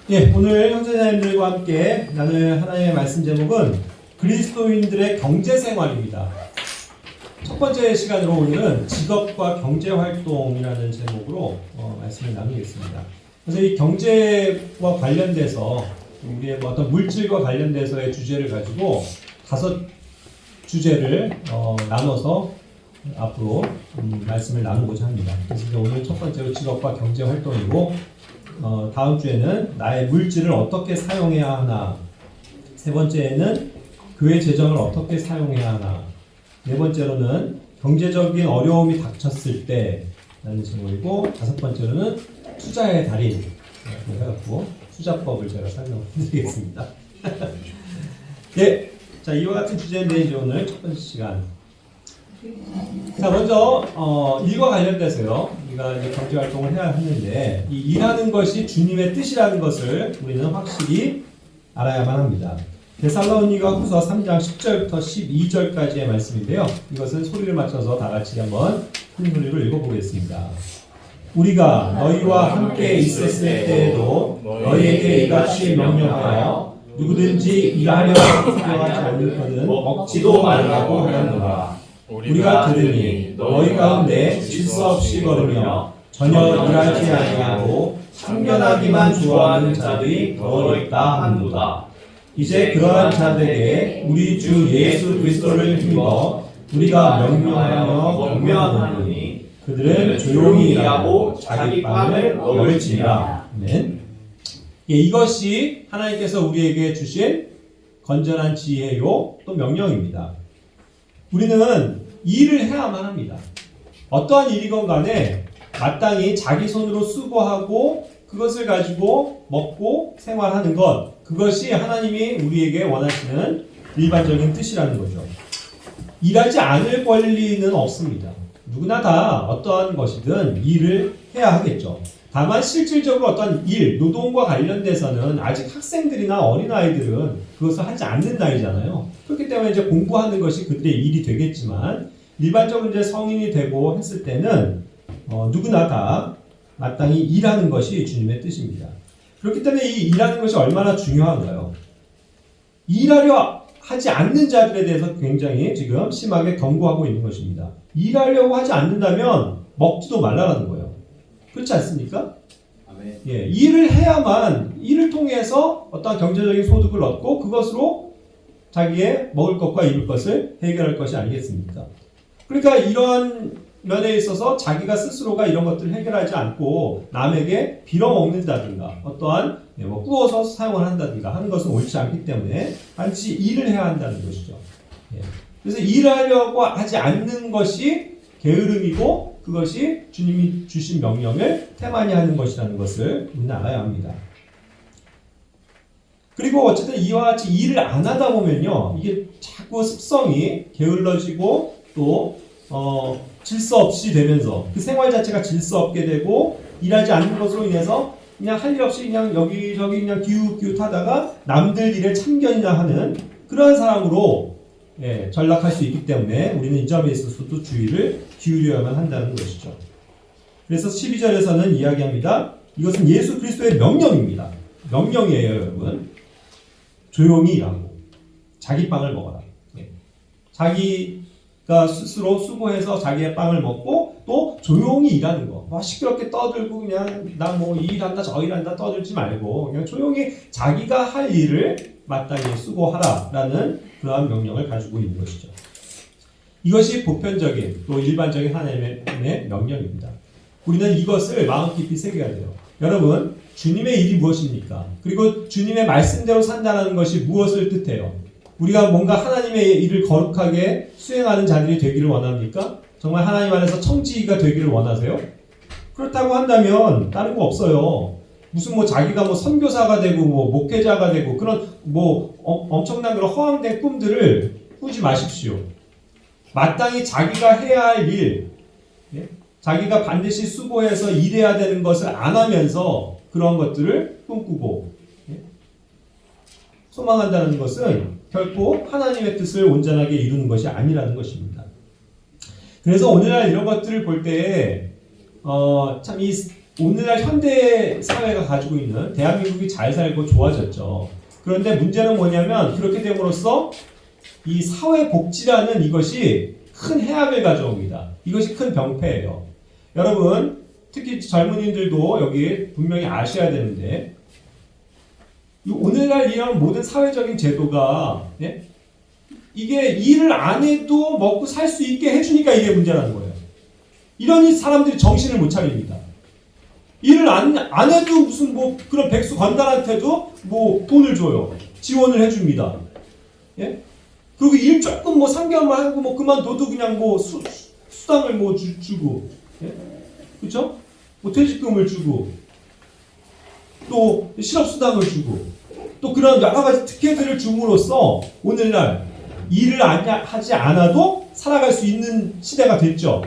예, 오늘 형제자님들과 함께 나눌 하나님의 말씀 제목은 그리스도인들의 경제생활입니다. 첫 번째 시간으로 오늘은 직업과 경제활동이라는 제목으로 말씀을 나누겠습니다. 그래서 이 경제와 관련돼서 우리의 어떤 물질과 관련돼서의 주제를 가지고 5주제를 나눠서 앞으로 말씀을 나누고자 합니다. 그래서 오늘 첫 번째로 직업과 경제활동이고 다음 주에는 나의 물질을 어떻게 사용해야 하나, 세 번째에는 교회 재정을 어떻게 사용해야 하나, 네 번째로는 경제적인 어려움이 닥쳤을 때라는 제목이고, 다섯 번째로는 투자의 달인 해갖고 투자법을 제가 설명드리겠습니다. 네, 자 이와 같은 주제인데 이제 오늘 첫 번째 시간. 자, 먼저 일과 관련돼서요. 우리가 이제 경제 활동을 해야 하는데 이 일하는 것이 주님의 뜻이라는 것을 우리는 확실히 알아야만 합니다. 데살로니가 후서 3장 10절부터 12절까지의 말씀인데요. 이것은 소리를 맞춰서 다 같이 한번 큰 소리로 읽어보겠습니다. 우리가 너희와 함께 있었을 때에도 너희에게 이같이 명령하여 누구든지 일하려 하지 않고는 먹지도 말라고 하였노라. 우리가 들으니 너희 가운데 질서 없이 걸으며 전혀 일하지 아니하고 참견하기만 좋아하는 자들이 더 있다 하노라. 이제 그러한 자들에게 우리 주 예수 그리스도를 힘입어 우리가 명령하여 경명하노니 그들은 조용히 일하고 자기 빵을 먹을지니라. 아멘. 예, 이것이 하나님께서 우리에게 주신 건전한 지혜요 또 명령입니다. 우리는 일을 해야만 합니다. 어떠한 일이건 간에 마땅히 자기 손으로 수고하고 그것을 가지고 먹고 생활하는 것, 그것이 하나님이 우리에게 원하시는 일반적인 뜻이라는 거죠. 일하지 않을 권리는 없습니다. 누구나 다 어떠한 것이든 일을 해야 하겠죠. 다만 실질적으로 어떤 일, 노동과 관련돼서는 아직 학생들이나 어린아이들은 그것을 하지 않는 나이잖아요. 그렇기 때문에 이제 공부하는 것이 그들의 일이 되겠지만 일반적으로 이제 성인이 되고 했을 때는 누구나 다 마땅히 일하는 것이 주님의 뜻입니다. 그렇기 때문에 이 일하는 것이 얼마나 중요한가요? 일하려 하지 않는 자들에 대해서 굉장히 지금 심하게 경고하고 있는 것입니다. 일하려고 하지 않는다면 먹지도 말라라는 거예요. 그렇지 않습니까? 아멘. 예, 일을 해야만 일을 통해서 어떤 경제적인 소득을 얻고 그것으로 자기의 먹을 것과 입을 것을 해결할 것이 아니겠습니까? 그러니까 이러한 면에 있어서 자기가 스스로가 이런 것들을 해결하지 않고 남에게 빌어먹는다든가 어떠한 구워서 사용을 한다든가 하는 것은 옳지 않기 때문에 반드시 일을 해야 한다는 것이죠. 예. 그래서 일하려고 하지 않는 것이 게으름이고 그것이 주님이 주신 명령을 태만히 하는 것이라는 것을 우리는 알아야 합니다. 그리고 어쨌든 이와 같이 일을 안 하다 보면요, 이게 자꾸 습성이 게을러지고 또 질서 없이 되면서 그 생활 자체가 질서 없게 되고 일하지 않는 것으로 인해서 그냥 할 일 없이 그냥 여기저기 그냥 기웃기웃하다가 남들 일에 참견이나 하는 그러한 사람으로 전락할 수 있기 때문에 우리는 이 점에 있어서도 주의를 기울여야만 한다는 것이죠. 그래서 12절에서는 이야기합니다. 이것은 예수 그리스도의 명령입니다. 명령이에요, 여러분. 조용히 일하고 자기 빵을 먹어라. 자기가 스스로 수고해서 자기의 빵을 먹고 또 조용히 일하는 거. 막 시끄럽게 떠들고 그냥 나 뭐 이 일한다 저 일한다 떠들지 말고 그냥 조용히 자기가 할 일을 마땅히 수고하라라는 그러한 명령을 가지고 있는 것이죠. 이것이 보편적인 또 일반적인 하나님의 명령입니다. 우리는 이것을 마음 깊이 새겨야 돼요. 여러분, 주님의 일이 무엇입니까? 그리고 주님의 말씀대로 산다는 것이 무엇을 뜻해요? 우리가 뭔가 하나님의 일을 거룩하게 수행하는 자들이 되기를 원합니까? 정말 하나님 안에서 청지기가 되기를 원하세요? 그렇다고 한다면 다른 거 없어요. 무슨 자기가 선교사가 되고 목회자가 되고 그런 엄청난 그런 허황된 꿈들을 꾸지 마십시오. 마땅히 자기가 해야 할 일, 자기가 반드시 수고해서 일해야 되는 것을 안 하면서 그런 것들을 꿈꾸고 소망한다는 것은 결코 하나님의 뜻을 온전하게 이루는 것이 아니라는 것입니다. 그래서 오늘날 이런 것들을 볼 때에 참 이 오늘날 현대 사회가 가지고 있는 대한민국이 잘 살고 좋아졌죠. 그런데 문제는 뭐냐면 그렇게 됨으로써 이 사회복지라는 이것이 큰 해악을 가져옵니다. 이것이 큰 병폐예요. 여러분, 특히 젊은이들도 여기 분명히 아셔야 되는데 오늘날 이런 모든 사회적인 제도가 이게 일을 안 해도 먹고 살 수 있게 해주니까 이게 문제라는 거예요. 이런 사람들이 정신을 못 차립니다. 일을 안 해도 무슨 뭐 그런 백수 건달한테도 뭐 돈을 줘요. 지원을 해줍니다. 예? 그리고 일 조금 뭐 3개월만 하고 뭐 그만둬도 그냥 뭐 수당을 뭐 주고, 예? 그렇죠? 뭐 퇴직금을 주고, 또 실업수당을 주고, 또 그런 여러 가지 특혜들을 줌으로써 오늘날 일을 하지 않아도 살아갈 수 있는 시대가 됐죠.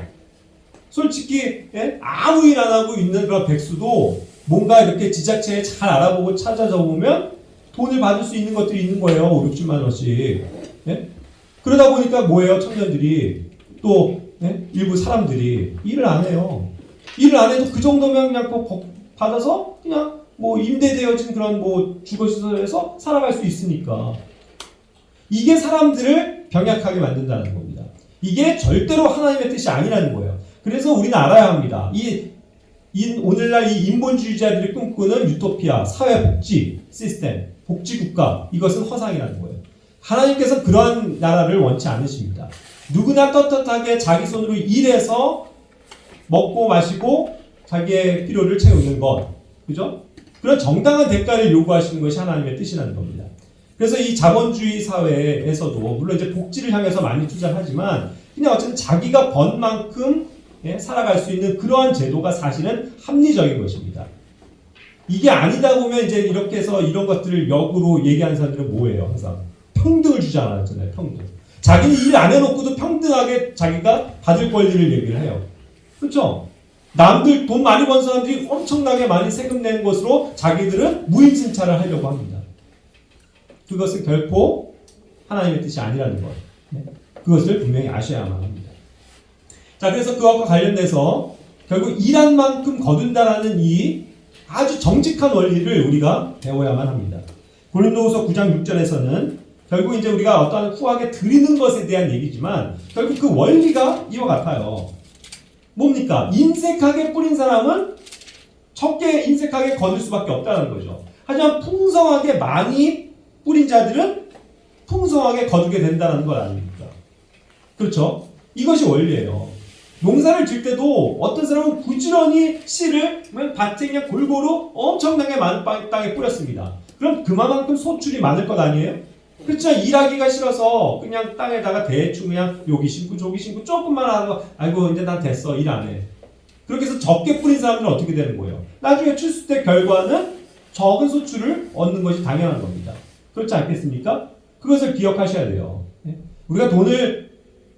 솔직히 아무 일 안 하고 있는 그런 백수도 뭔가 이렇게 지자체에 잘 알아보고 찾아서 보면 돈을 받을 수 있는 것들이 있는 거예요. 5, 60만 원씩. 그러다 보니까 뭐예요? 청년들이 또 일부 사람들이 일을 안 해요. 일을 안 해도 그 정도면 그냥 받아서 그냥 뭐 임대되어진 그런 뭐 주거시설에서 살아갈 수 있으니까 이게 사람들을 병약하게 만든다는 겁니다. 이게 절대로 하나님의 뜻이 아니라는 거예요. 그래서 우리는 알아야 합니다. 오늘날 이 인본주의자들이 꿈꾸는 유토피아, 사회복지 시스템, 복지국가, 이것은 허상이라는 거예요. 하나님께서 그러한 나라를 원치 않으십니다. 누구나 떳떳하게 자기 손으로 일해서 먹고 마시고 자기의 필요를 채우는 것, 그죠? 그런 정당한 대가를 요구하시는 것이 하나님의 뜻이라는 겁니다. 그래서 이 자본주의 사회에서도 물론 이제 복지를 향해서 많이 투자하지만 그냥 어쨌든 자기가 번 만큼 살아갈 수 있는 그러한 제도가 사실은 합리적인 것입니다. 이게 아니다 보면 이제 이렇게 해서 이런 것들을 역으로 얘기하는 사람들은 뭐예요? 항상 평등을 주지 않았잖아요. 평등. 자기는 일 안 해놓고도 평등하게 자기가 받을 권리를 얘기를 해요. 그렇죠? 남들 돈 많이 번 사람들이 엄청나게 많이 세금 내는 것으로 자기들은 무임승차를 하려고 합니다. 그것은 결코 하나님의 뜻이 아니라는 것. 그것을 분명히 아셔야만 합니다. 자, 그래서 그것과 관련돼서 결국 일한 만큼 거둔다라는 이 아주 정직한 원리를 우리가 배워야만 합니다. 고린도후서 9장 6절에서는 결국 이제 우리가 어떠한 후하게 드리는 것에 대한 얘기지만 결국 그 원리가 이와 같아요. 뭡니까? 인색하게 뿌린 사람은 적게 인색하게 거둘 수밖에 없다는 거죠. 하지만 풍성하게 많이 뿌린 자들은 풍성하게 거두게 된다는 것 아닙니까? 그렇죠? 이것이 원리예요. 농사를 질 때도 어떤 사람은 부지런히 씨를 밭에 그냥 골고루 엄청나게 많은 땅에 뿌렸습니다. 그럼 그만큼 소출이 많을 것 아니에요? 그렇죠? 일하기가 싫어서 그냥 땅에다가 대충 그냥 여기 심고 저기 심고 조금만 하고 아이고 이제 난 됐어 일 안 해. 그렇게 해서 적게 뿌린 사람들은 어떻게 되는 거예요? 나중에 출수 때 결과는 적은 소출을 얻는 것이 당연한 겁니다. 그렇지 않겠습니까? 그것을 기억하셔야 돼요. 우리가 돈을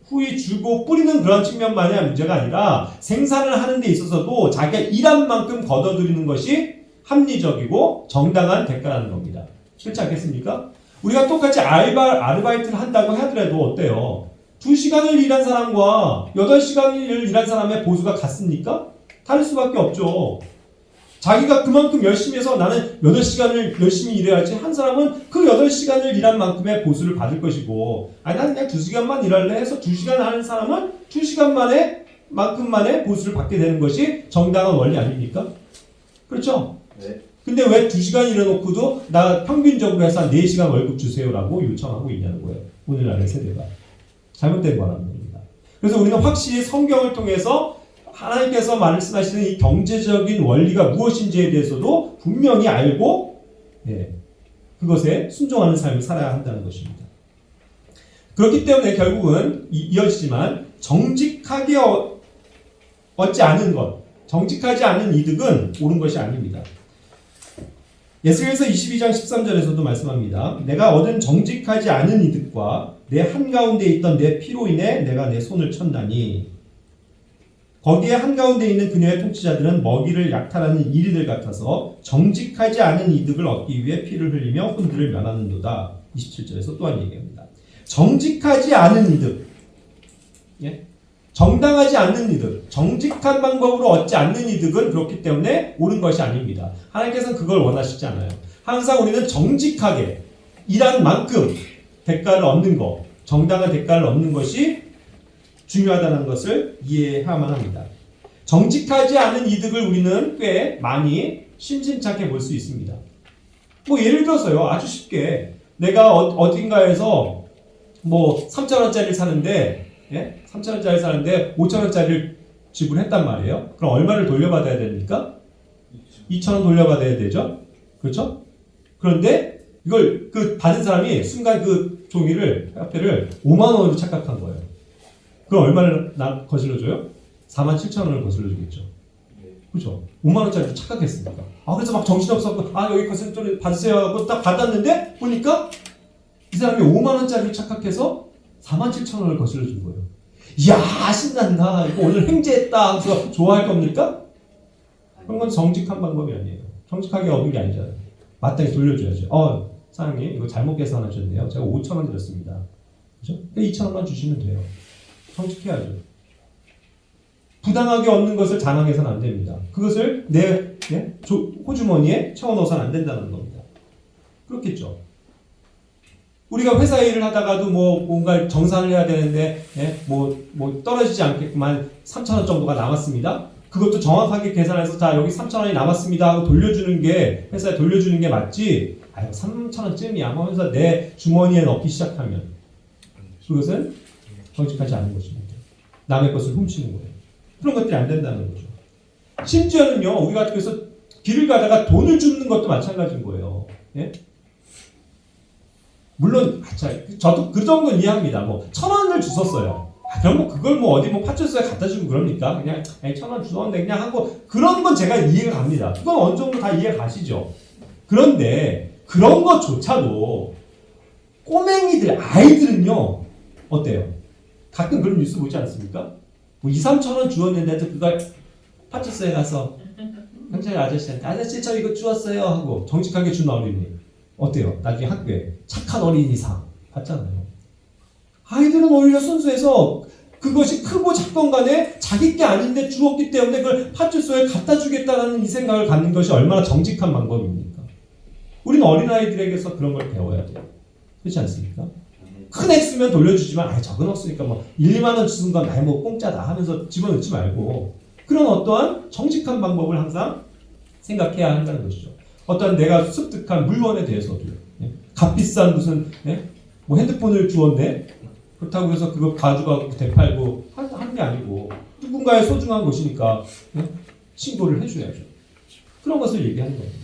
후히 주고 뿌리는 그런 측면만이 문제가 아니라 생산을 하는 데 있어서도 자기가 일한 만큼 걷어들이는 것이 합리적이고 정당한 대가라는 겁니다. 그렇지 않겠습니까? 우리가 똑같이 아르바이트를 한다고 하더라도 어때요? 2시간을 일한 사람과 8시간을 일한 사람의 보수가 같습니까? 다를 수밖에 없죠. 자기가 그만큼 열심히 해서 나는 8시간을 열심히 일해야지 한 사람은 그 8시간을 일한 만큼의 보수를 받을 것이고 아니 나는 그냥 2시간만 일할래 해서 2시간 하는 사람은 2시간 만에 만큼만의 보수를 받게 되는 것이 정당한 원리 아닙니까? 그렇죠? 네. 근데 왜 2시간 일해놓고도 나 평균적으로 해서 한 4시간 월급 주세요라고 요청하고 있냐는 거예요. 오늘날의 세대가. 잘못된 거라는 겁니다. 그래서 우리는 확실히 성경을 통해서 하나님께서 말씀하시는 이 경제적인 원리가 무엇인지에 대해서도 분명히 알고 그것에 순종하는 삶을 살아야 한다는 것입니다. 그렇기 때문에 결국은 이어지지만 정직하게 얻지 않은 것, 정직하지 않은 이득은 옳은 것이 아닙니다. 예수께서 22장 13절에서도 말씀합니다. 내가 얻은 정직하지 않은 이득과 내 한가운데 있던 내 피로 인해 내가 내 손을 쳤나니 거기에 한가운데 있는 그녀의 통치자들은 먹이를 약탈하는 이리들 같아서 정직하지 않은 이득을 얻기 위해 피를 흘리며 혼들을 면하는도다. 27절에서 또한 얘기합니다. 정직하지 않은 이득. 정당하지 않는 이득, 정직한 방법으로 얻지 않는 이득은 그렇기 때문에 옳은 것이 아닙니다. 하나님께서는 그걸 원하시지 않아요. 항상 우리는 정직하게 일한 만큼 대가를 얻는 것, 정당한 대가를 얻는 것이 중요하다는 것을 이해해야만 합니다. 정직하지 않은 이득을 우리는 꽤 많이 심심찮게 볼 수 있습니다. 뭐 예를 들어서요, 아주 쉽게 내가 어딘가에서 뭐 3,000원짜리를 사는데, 예? 3,000원짜리 사는데 5,000원짜리를 지불했단 말이에요. 그럼 얼마를 돌려받아야 됩니까? 2,000원 돌려받아야 되죠? 그렇죠? 그런데 이걸 그 받은 사람이 순간 그 종이를, 화폐를 5만 원으로 착각한 거예요. 그럼 얼마를 거슬러줘요? 47,000원을 거슬러주겠죠. 그렇죠? 5만 원짜리 착각했으니까. 그래서 막 정신없었고, 여기 거슬러 받으세요 하고 딱 받았는데 보니까 이 사람이 5만 원짜리를 착각해서 47,000원을 거슬러준 거예요. 이야, 신난다. 이거 오늘 횡재했다. 그래서 좋아할 겁니까? 그런 건 정직한 방법이 아니에요. 정직하게 얻은 게 아니잖아요. 마땅히 돌려줘야죠. 사장님, 이거 잘못 계산하셨네요. 제가 5,000원 드렸습니다. 그죠? 2,000원만 주시면 돼요. 정직해야죠. 부당하게 얻는 것을 자랑해서는 안 됩니다. 그것을 내 호주머니에 채워넣어서는 안 된다는 겁니다. 그렇겠죠. 우리가 회사 일을 하다가도 뭔가 정산을 해야 되는데, 떨어지지 않겠구만 3,000원 정도가 남았습니다. 그것도 정확하게 계산해서 자, 여기 3,000원이 남았습니다 하고 돌려주는 게, 회사에 돌려주는 게 맞지, 3,000원쯤이야 하면서 내 주머니에 넣기 시작하면 그것은 정직하지 않은 것입니다. 남의 것을 훔치는 거예요. 그런 것들이 안 된다는 거죠. 심지어는요, 우리가 그래서 길을 가다가 돈을 줍는 것도 마찬가지인 거예요. 예? 물론, 저도 그 정도는 이해합니다. 1,000원을 주셨어요. 그럼 그걸 어디 파출소에 갖다 주고 그럽니까? 그냥 1,000원 주었는데 그냥 하고, 그런 건 제가 이해가 갑니다. 그건 어느 정도 다 이해가 가시죠. 그런데 그런 것조차도 꼬맹이들, 아이들은요, 어때요? 가끔 그런 뉴스 보지 않습니까? 2, 3,000원 주었는데도 그걸 파출소에 가서 경찰 아저씨한테 아저씨 저 이거 주었어요 하고 정직하게 준 어린이 어때요? 나중에 학교에 착한 어린이상 받잖아요. 아이들은 오히려 순수해서 그것이 크고 작건 간에 자기 게 아닌데 주었기 때문에 그걸 파출소에 갖다 주겠다는 이 생각을 갖는 것이 얼마나 정직한 방법입니까? 우리는 어린아이들에게서 그런 걸 배워야 돼요. 그렇지 않습니까? 큰 액수면 돌려주지만 적은 액수니까 1, 2만 원 주는 건 공짜다 하면서 집어넣지 말고 그런 어떠한 정직한 방법을 항상 생각해야 한다는 것이죠. 어떠한 내가 습득한 물건에 대해서도요. 값비싼 무슨 핸드폰을 주었네. 그렇다고 해서 그거 가져가고 되팔고 하는 게 아니고 누군가의 소중한 것이니까 신고를 해줘야죠. 그런 것을 얘기하는 겁니다.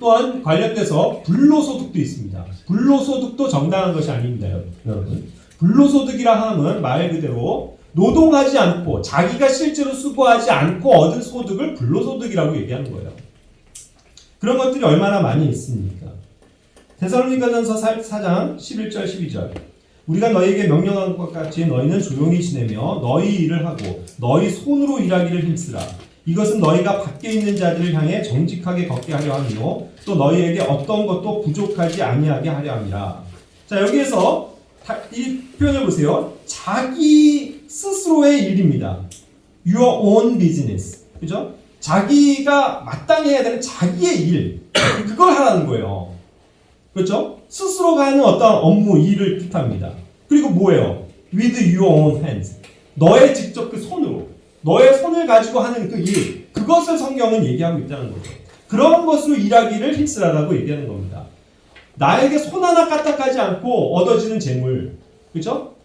또한 관련돼서 불로소득도 있습니다. 불로소득도 정당한 것이 아닙니다, 여러분. 불로소득이라 함은 말 그대로 노동하지 않고 자기가 실제로 수고하지 않고 얻은 소득을 불로소득이라고 얘기하는 거예요. 그런 것들이 얼마나 많이 있습니까? 데살로니가전서 4장 11절 12절 우리가 너희에게 명령한 것 같이 너희는 조용히 지내며 너희 일을 하고 너희 손으로 일하기를 힘쓰라. 이것은 너희가 밖에 있는 자들을 향해 정직하게 걷게 하려 함이요 또 너희에게 어떤 것도 부족하지 아니하게 하려 함이라. 자, 여기에서 이 표현을 보세요. 자기 스스로의 일입니다. Your own business. 그죠? 자기가 마땅히 해야 되는 자기의 일. 그걸 하라는 거예요. 그렇죠? 스스로가 하는 어떤 업무, 일을 뜻합니다. 그리고 뭐예요? With your own hands. 너의 직접 그 손으로. 너의 손을 가지고 하는 그 일. 그것을 성경은 얘기하고 있다는 거죠. 그런 것으로 일하기를 힘쓰라라고 얘기하는 겁니다. 나에게 손 하나 까딱하지 않고 얻어지는 재물. 그죠?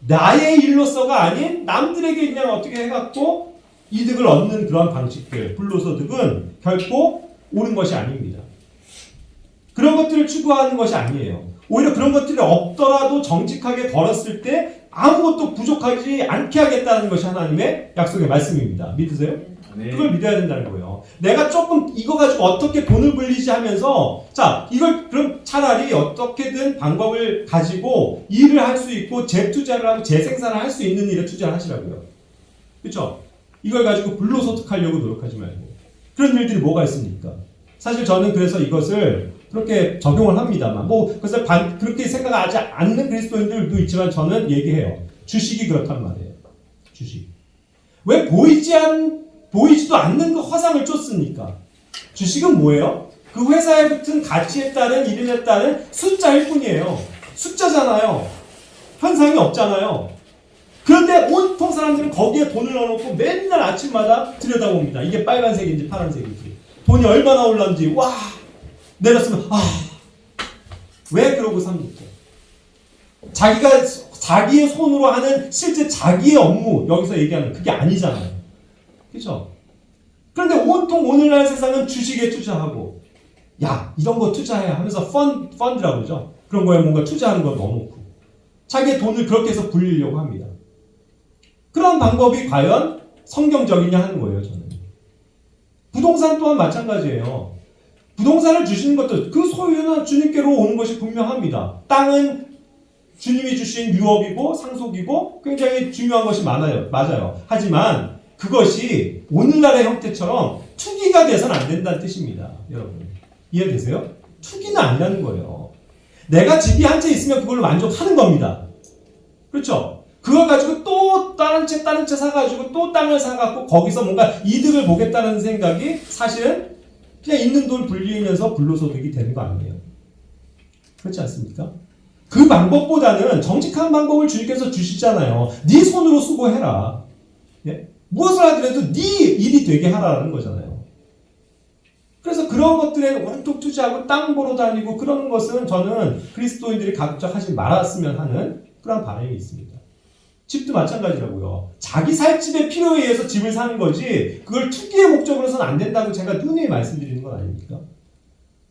나의 일로서가 아닌 남들에게 그냥 어떻게 해갖고 이득을 얻는 그런 방식들. 불로소득은 결코 옳은 것이 아닙니다. 그런 것들을 추구하는 것이 아니에요. 오히려 그런 것들이 없더라도 정직하게 걸었을 때 아무것도 부족하지 않게 하겠다는 것이 하나님의 약속의 말씀입니다. 믿으세요? 네. 그걸 믿어야 된다는 거예요. 내가 조금 이거 가지고 어떻게 돈을 벌리지 하면서 자, 이걸 그럼 차라리 어떻게든 방법을 가지고 일을 할 수 있고 재투자를 하고 재생산을 할 수 있는 일에 투자를 하시라고요. 그렇죠? 이걸 가지고 불로소득하려고 노력하지 말고. 그런 일들이 뭐가 있습니까? 사실 저는 그래서 이것을 그렇게 적용을 합니다만 그래서 그렇게 생각하지 않는 그리스도인들도 있지만 저는 얘기해요. 주식이 그렇단 말이에요. 주식. 왜 보이지도 않는 그 허상을 쫓습니까? 주식은 뭐예요? 그 회사에 붙은 가치에 따른 이름에 따른 숫자일 뿐이에요. 숫자잖아요. 현상이 없잖아요. 그런데 온통 사람들은 거기에 돈을 넣어놓고 맨날 아침마다 들여다봅니다. 이게 빨간색인지 파란색인지. 돈이 얼마나 올랐는지, 와! 내렸으면, 왜 그러고 삽니까? 자기의 손으로 하는 실제 자기의 업무, 여기서 얘기하는 그게 아니잖아요. 그죠? 그런데 온통 오늘날 세상은 주식에 투자하고, 야, 이런 거 투자해야 하면서 펀드라고 그러죠? 그런 거에 뭔가 투자하는 거 넣어놓고, 자기의 돈을 그렇게 해서 굴리려고 합니다. 그런 방법이 과연 성경적이냐 하는 거예요, 저는. 부동산 또한 마찬가지예요. 부동산을 주시는 것도 그 소유는 주님께로 오는 것이 분명합니다. 땅은 주님이 주신 유업이고 상속이고 굉장히 중요한 것이 맞아요. 하지만 그것이 오늘날의 형태처럼 투기가 돼서는 안 된다는 뜻입니다. 여러분. 이해되세요? 투기는 아니라는 거예요. 내가 집이 한 채 있으면 그걸로 만족하는 겁니다. 그렇죠? 그걸 가지고 또 다른 채 사가지고 또 땅을 사갖고 거기서 뭔가 이득을 보겠다는 생각이 사실은 그냥 있는 돈 불리면서 불로소득이 되는 거 아니에요. 그렇지 않습니까? 그 방법보다는 정직한 방법을 주님께서 주시잖아요. 네 손으로 수고해라. 예? 무엇을 하더라도 네 일이 되게 하라는 거잖아요. 그래서 그런 것들에 온통 투자하고 땅 보러 다니고 그러는 것은 저는 그리스도인들이 각자 하지 말았으면 하는 그런 바람이 있습니다. 집도 마찬가지라고요. 자기 살 집의 필요에 의해서 집을 사는 거지 그걸 투기의 목적으로서는 안 된다고 제가 누누이 말씀드리는 건 아닙니까?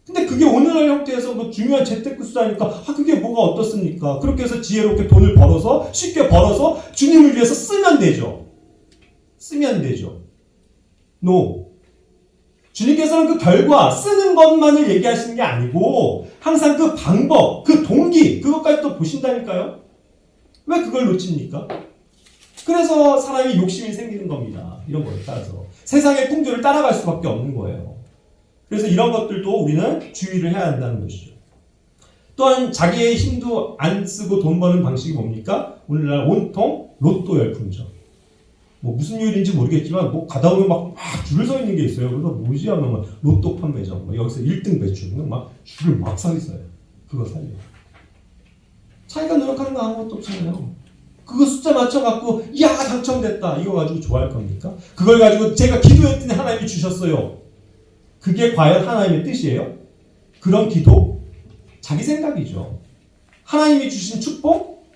근데 그게 오늘날 형태에서 뭐 중요한 재테크 수단이니까 그게 뭐가 어떻습니까? 그렇게 해서 지혜롭게 돈을 벌어서 쉽게 벌어서 주님을 위해서 쓰면 되죠. 쓰면 되죠. No. 주님께서는 그 결과 쓰는 것만을 얘기하시는 게 아니고 항상 그 방법, 그 동기 그것까지 또 보신다니까요. 왜 그걸 놓칩니까? 그래서 사람이 욕심이 생기는 겁니다. 이런 거에 따라서. 세상의 풍조를 따라갈 수밖에 없는 거예요. 그래서 이런 것들도 우리는 주의를 해야 한다는 것이죠. 또한 자기의 힘도 안 쓰고 돈 버는 방식이 뭡니까? 오늘날 온통 로또 열풍이죠. 뭐 무슨 요일인지 모르겠지만 뭐 가다 보면 막 줄을 서 있는 게 있어요. 그래서 뭐지 하면 막 로또 판매점, 여기서 1등 배출, 막 줄을 막 서 있어요. 그거 살려. 자기가 노력하는 거 아무것도 없잖아요. 그거 숫자 맞춰갖고 야 당첨됐다 이거 가지고 좋아할 겁니까? 그걸 가지고 제가 기도했더니 하나님이 주셨어요. 그게 과연 하나님의 뜻이에요? 그런 기도? 자기 생각이죠. 하나님이 주신 축복?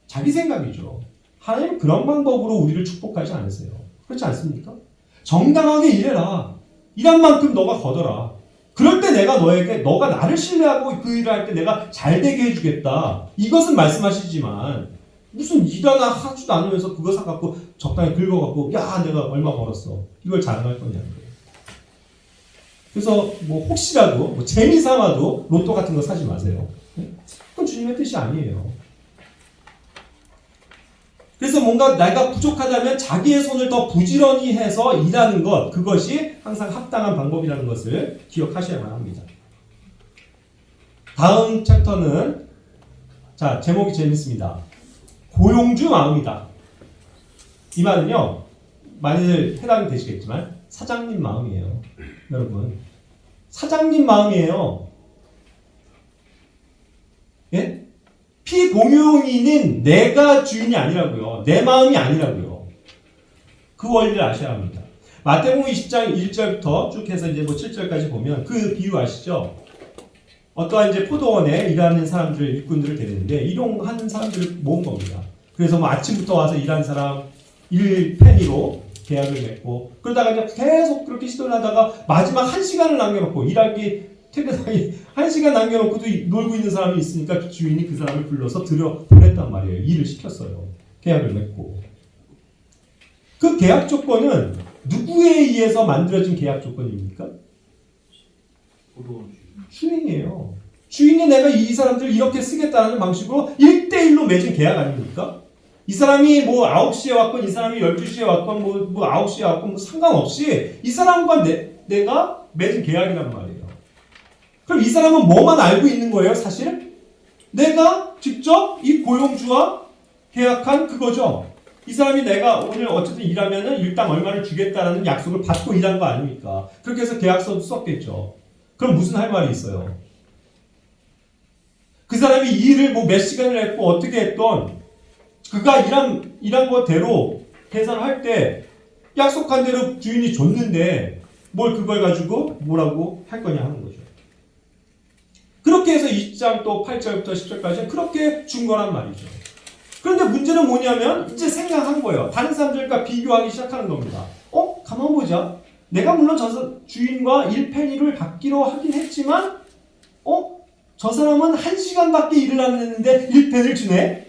자기 생각이죠. 하나님은 그런 방법으로 우리를 축복하지 않으세요. 그렇지 않습니까? 정당하게 일해라. 일한 만큼 너가 거둬라. 그럴 때 내가 너가 나를 신뢰하고 그 일을 할 때 내가 잘 되게 해주겠다. 이것은 말씀하시지만 무슨 일 하나 하지도 않으면서 그거 사갖고 적당히 긁어갖고 야 내가 얼마 벌었어. 이걸 자랑할 거냐는 거예요. 그래서 뭐 혹시라도 뭐 재미삼아도 로또 같은 거 사지 마세요. 그건 주님의 뜻이 아니에요. 그래서 뭔가 내가 부족하다면 자기의 손을 더 부지런히 해서 일하는 것, 그것이 항상 합당한 방법이라는 것을 기억하셔야만 합니다. 다음 챕터는 자 제목이 재밌습니다. 고용주 마음이다. 이 말은요 많이들 해당이 되시겠지만 사장님 마음이에요. 여러분 사장님 마음이에요. 예? 피공용인은 내가 주인이 아니라고요. 내 마음이 아니라고요. 그 원리를 아셔야 합니다. 마태복음 20장 1절부터 쭉 해서 이제 뭐 7절까지 보면 그 비유 아시죠? 어떠한 이제 포도원에 일하는 사람들을 일꾼들을 데리는데 일용하는 사람들을 모은 겁니다. 그래서 뭐 아침부터 와서 일한 사람 일 펜이로 계약을 맺고 그러다가 이제 계속 그렇게 시도를 하다가 마지막 1시간을 남겨놓고 일하기 퇴근하기 1시간 남겨놓고도 놀고 있는 사람이 있으니까 주인이 그 사람을 불러서 보냈단 말이에요. 일을 시켰어요. 계약을 맺고. 그 계약 조건은 누구에 의해서 만들어진 계약 조건입니까? 주인이에요. 주인이 내가 이 사람들 이렇게 쓰겠다는 방식으로 1대1로 맺은 계약 아닙니까? 이 사람이 뭐 9시에 왔건 이 사람이 12시에 왔건 뭐 9시에 왔건 뭐 상관없이 이 사람과 내가 맺은 계약이란 말이에요. 그럼 이 사람은 뭐만 알고 있는 거예요, 사실? 내가 직접 이 고용주와 계약한 그거죠. 이 사람이 내가 오늘 어쨌든 일하면은 일당 얼마를 주겠다라는 약속을 받고 일한 거 아닙니까? 그렇게 해서 계약서도 썼겠죠. 그럼 무슨 할 말이 있어요? 그 사람이 일을 뭐 몇 시간을 했고 어떻게 했던 그가 일한 거대로 계산을 할 때 약속한 대로 주인이 줬는데 뭘 그걸 가지고 뭐라고 할 거냐 하는 거죠. 그렇게 해서 20장 또 8절부터 10절까지는 그렇게 준 거란 말이죠. 그런데 문제는 뭐냐면 이제 생각한 거예요. 다른 사람들과 비교하기 시작하는 겁니다. 가만 보자. 내가 물론 저 주인과 1페니를 받기로 하긴 했지만 저 사람은 1시간밖에 일을 안 했는데 1페니를 주네?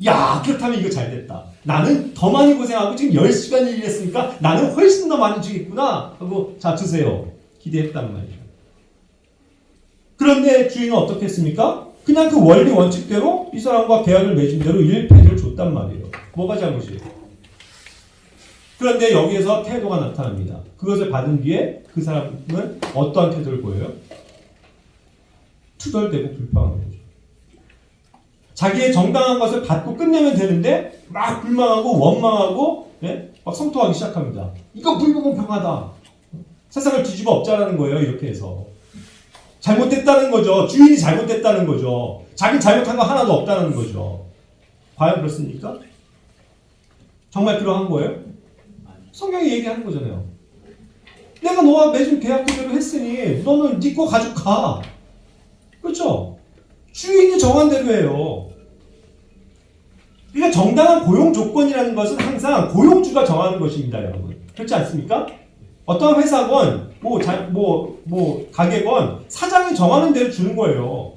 야, 그렇다면 이거 잘 됐다. 나는 더 많이 고생하고 지금 10시간 일했으니까 나는 훨씬 더 많이 주겠구나 하고 자, 주세요. 기대했단 말이죠. 그런데 주인은 어떻게 했습니까? 그냥 그 원리 원칙대로 이 사람과 계약을 맺은 대로 1페니를 줬단 말이에요. 뭐가 잘못이에요? 그런데 여기에서 태도가 나타납니다. 그것을 받은 뒤에 그 사람은 어떠한 태도를 보여요? 투덜대고 불평하는 거죠. 자기의 정당한 것을 받고 끝내면 되는데 막 불만하고 원망하고 막 성토하기 시작합니다. 이거 불공평하다. 세상을 뒤집어 엎자라는 거예요. 이렇게 해서. 잘못됐다는 거죠. 주인이 잘못됐다는 거죠. 자기 잘못한 거 하나도 없다는 거죠. 과연 그렇습니까? 정말 그러한 거예요? 성경이 얘기하는 거잖아요. 내가 너와 맺은 계약 그대로 했으니 너는 네 거 가져가. 그렇죠? 주인이 정한 대로 해요. 그러니까 정당한 고용 조건이라는 것은 항상 고용주가 정하는 것입니다, 여러분. 그렇지 않습니까? 어떤 회사건, 가게건 사장이 정하는 대로 주는 거예요.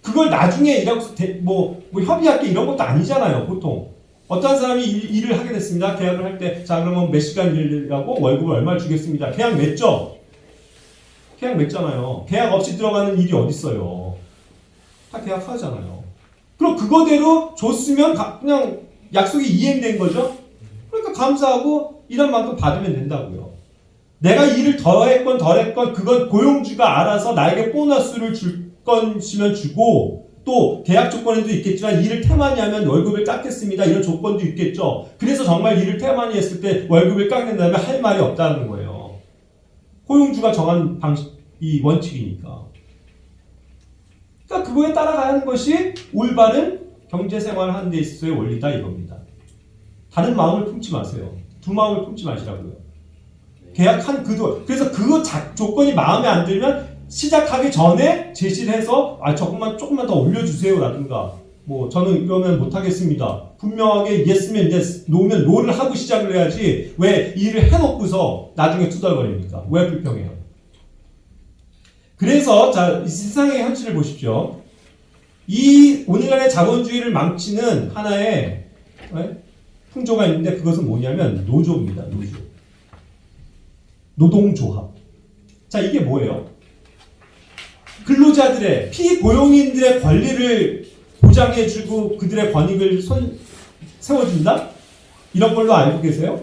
그걸 나중에 협의할게 이런 것도 아니잖아요, 보통. 어떤 사람이 일을 하게 됐습니다. 계약을 할 때, 자, 그러면 몇 시간 일하고 월급을 얼마를 주겠습니다. 계약 맺죠? 계약 맺잖아요. 계약 없이 들어가는 일이 어딨어요. 다 계약하잖아요. 그럼 그거대로 줬으면 그냥 약속이 이행된 거죠? 그러니까 감사하고 일한 만큼 받으면 된다고요. 내가 일을 더 했건 덜 했건 그건 고용주가 알아서 나에게 보너스를 줄 것이면 주고 또 계약 조건에도 있겠지만 일을 태만히 하면 월급을 깎겠습니다. 이런 조건도 있겠죠. 그래서 정말 일을 태만히 했을 때 월급을 깎는다면 할 말이 없다는 거예요. 고용주가 정한 이 원칙이니까. 그러니까 그거에 따라가야 하는 것이 올바른 경제생활을 하는 데 있어서의 원리다 이겁니다. 다른 마음을 품지 마세요. 두 마음을 품지 마시라고요. 계약한 그래서 그 조건이 마음에 안 들면 시작하기 전에 제시를 해서 조금만 더 올려주세요 라든가 저는 이러면 못하겠습니다. 분명하게 yes면 yes, no면 no를 하고 시작을 해야지 왜 일을 해놓고서 나중에 투덜거립니까? 왜 불평해요? 그래서 자, 이 세상의 현실을 보십시오. 이 오늘날의 자본주의를 망치는 하나의 풍조가 있는데 그것은 뭐냐면 노조입니다. 노조. 노동조합. 자, 이게 뭐예요? 근로자들의 피고용인들의 권리를 보장해주고 그들의 권익을 세워준다? 이런 걸로 알고 계세요?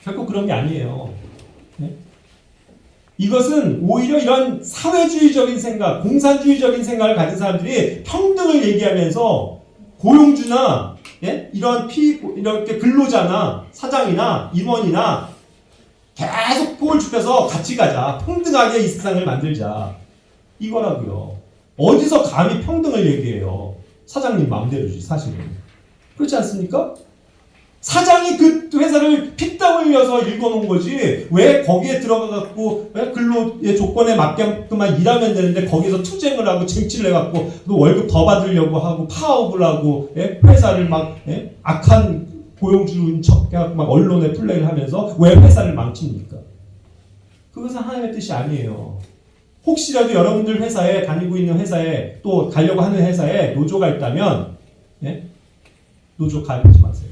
결코 그런 게 아니에요. 네? 이것은 오히려 이런 사회주의적인 생각, 공산주의적인 생각을 가진 사람들이 평등을 얘기하면서 고용주나 이렇게 근로자나 사장이나 임원이나 계속 폭을 좁혀서 같이 가자. 평등하게 이 세상을 만들자. 이거라고요. 어디서 감히 평등을 얘기해요. 사장님 마음대로지 사실은. 그렇지 않습니까? 사장이 그 회사를 피땀 흘려서 읽어놓은 거지 왜 거기에 들어가갖고 근로의 조건에 맞게끔만 일하면 되는데 거기서 투쟁을 하고 쟁취를 해갖고 또 월급 더 받으려고 하고 파업을 하고 회사를 막 악한 고용주인 척 해갖고 막 언론에 플레이를 하면서 왜 회사를 망칩니까? 그것은 하나님의 뜻이 아니에요. 혹시라도 여러분들 회사에 다니고 있는 회사에 또 가려고 하는 회사에 노조가 있다면 노조 가입하지 마세요.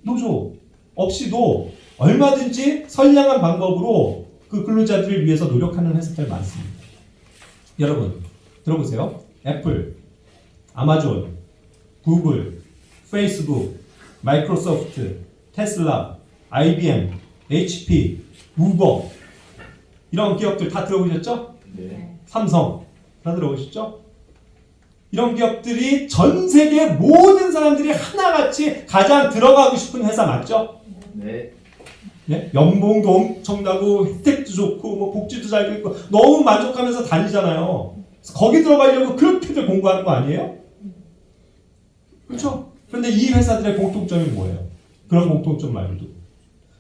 노조 없이도 얼마든지 선량한 방법으로 그 근로자들을 위해서 노력하는 회사들 많습니다. 여러분 들어보세요. 애플, 아마존, 구글, 페이스북, 마이크로소프트, 테슬라, IBM, HP, 우버 이런 기업들 다 들어보셨죠? 네. 삼성 다 들어보셨죠? 이런 기업들이 전 세계 모든 사람들이 하나같이 가장 들어가고 싶은 회사 맞죠? 네. 예? 연봉도 엄청나고 혜택도 좋고 뭐 복지도 잘 있고 너무 만족하면서 다니잖아요. 거기 들어가려고 그렇게들 공부하는 거 아니에요? 그렇죠? 그런데 이 회사들의 공통점이 뭐예요? 그런 공통점 말고도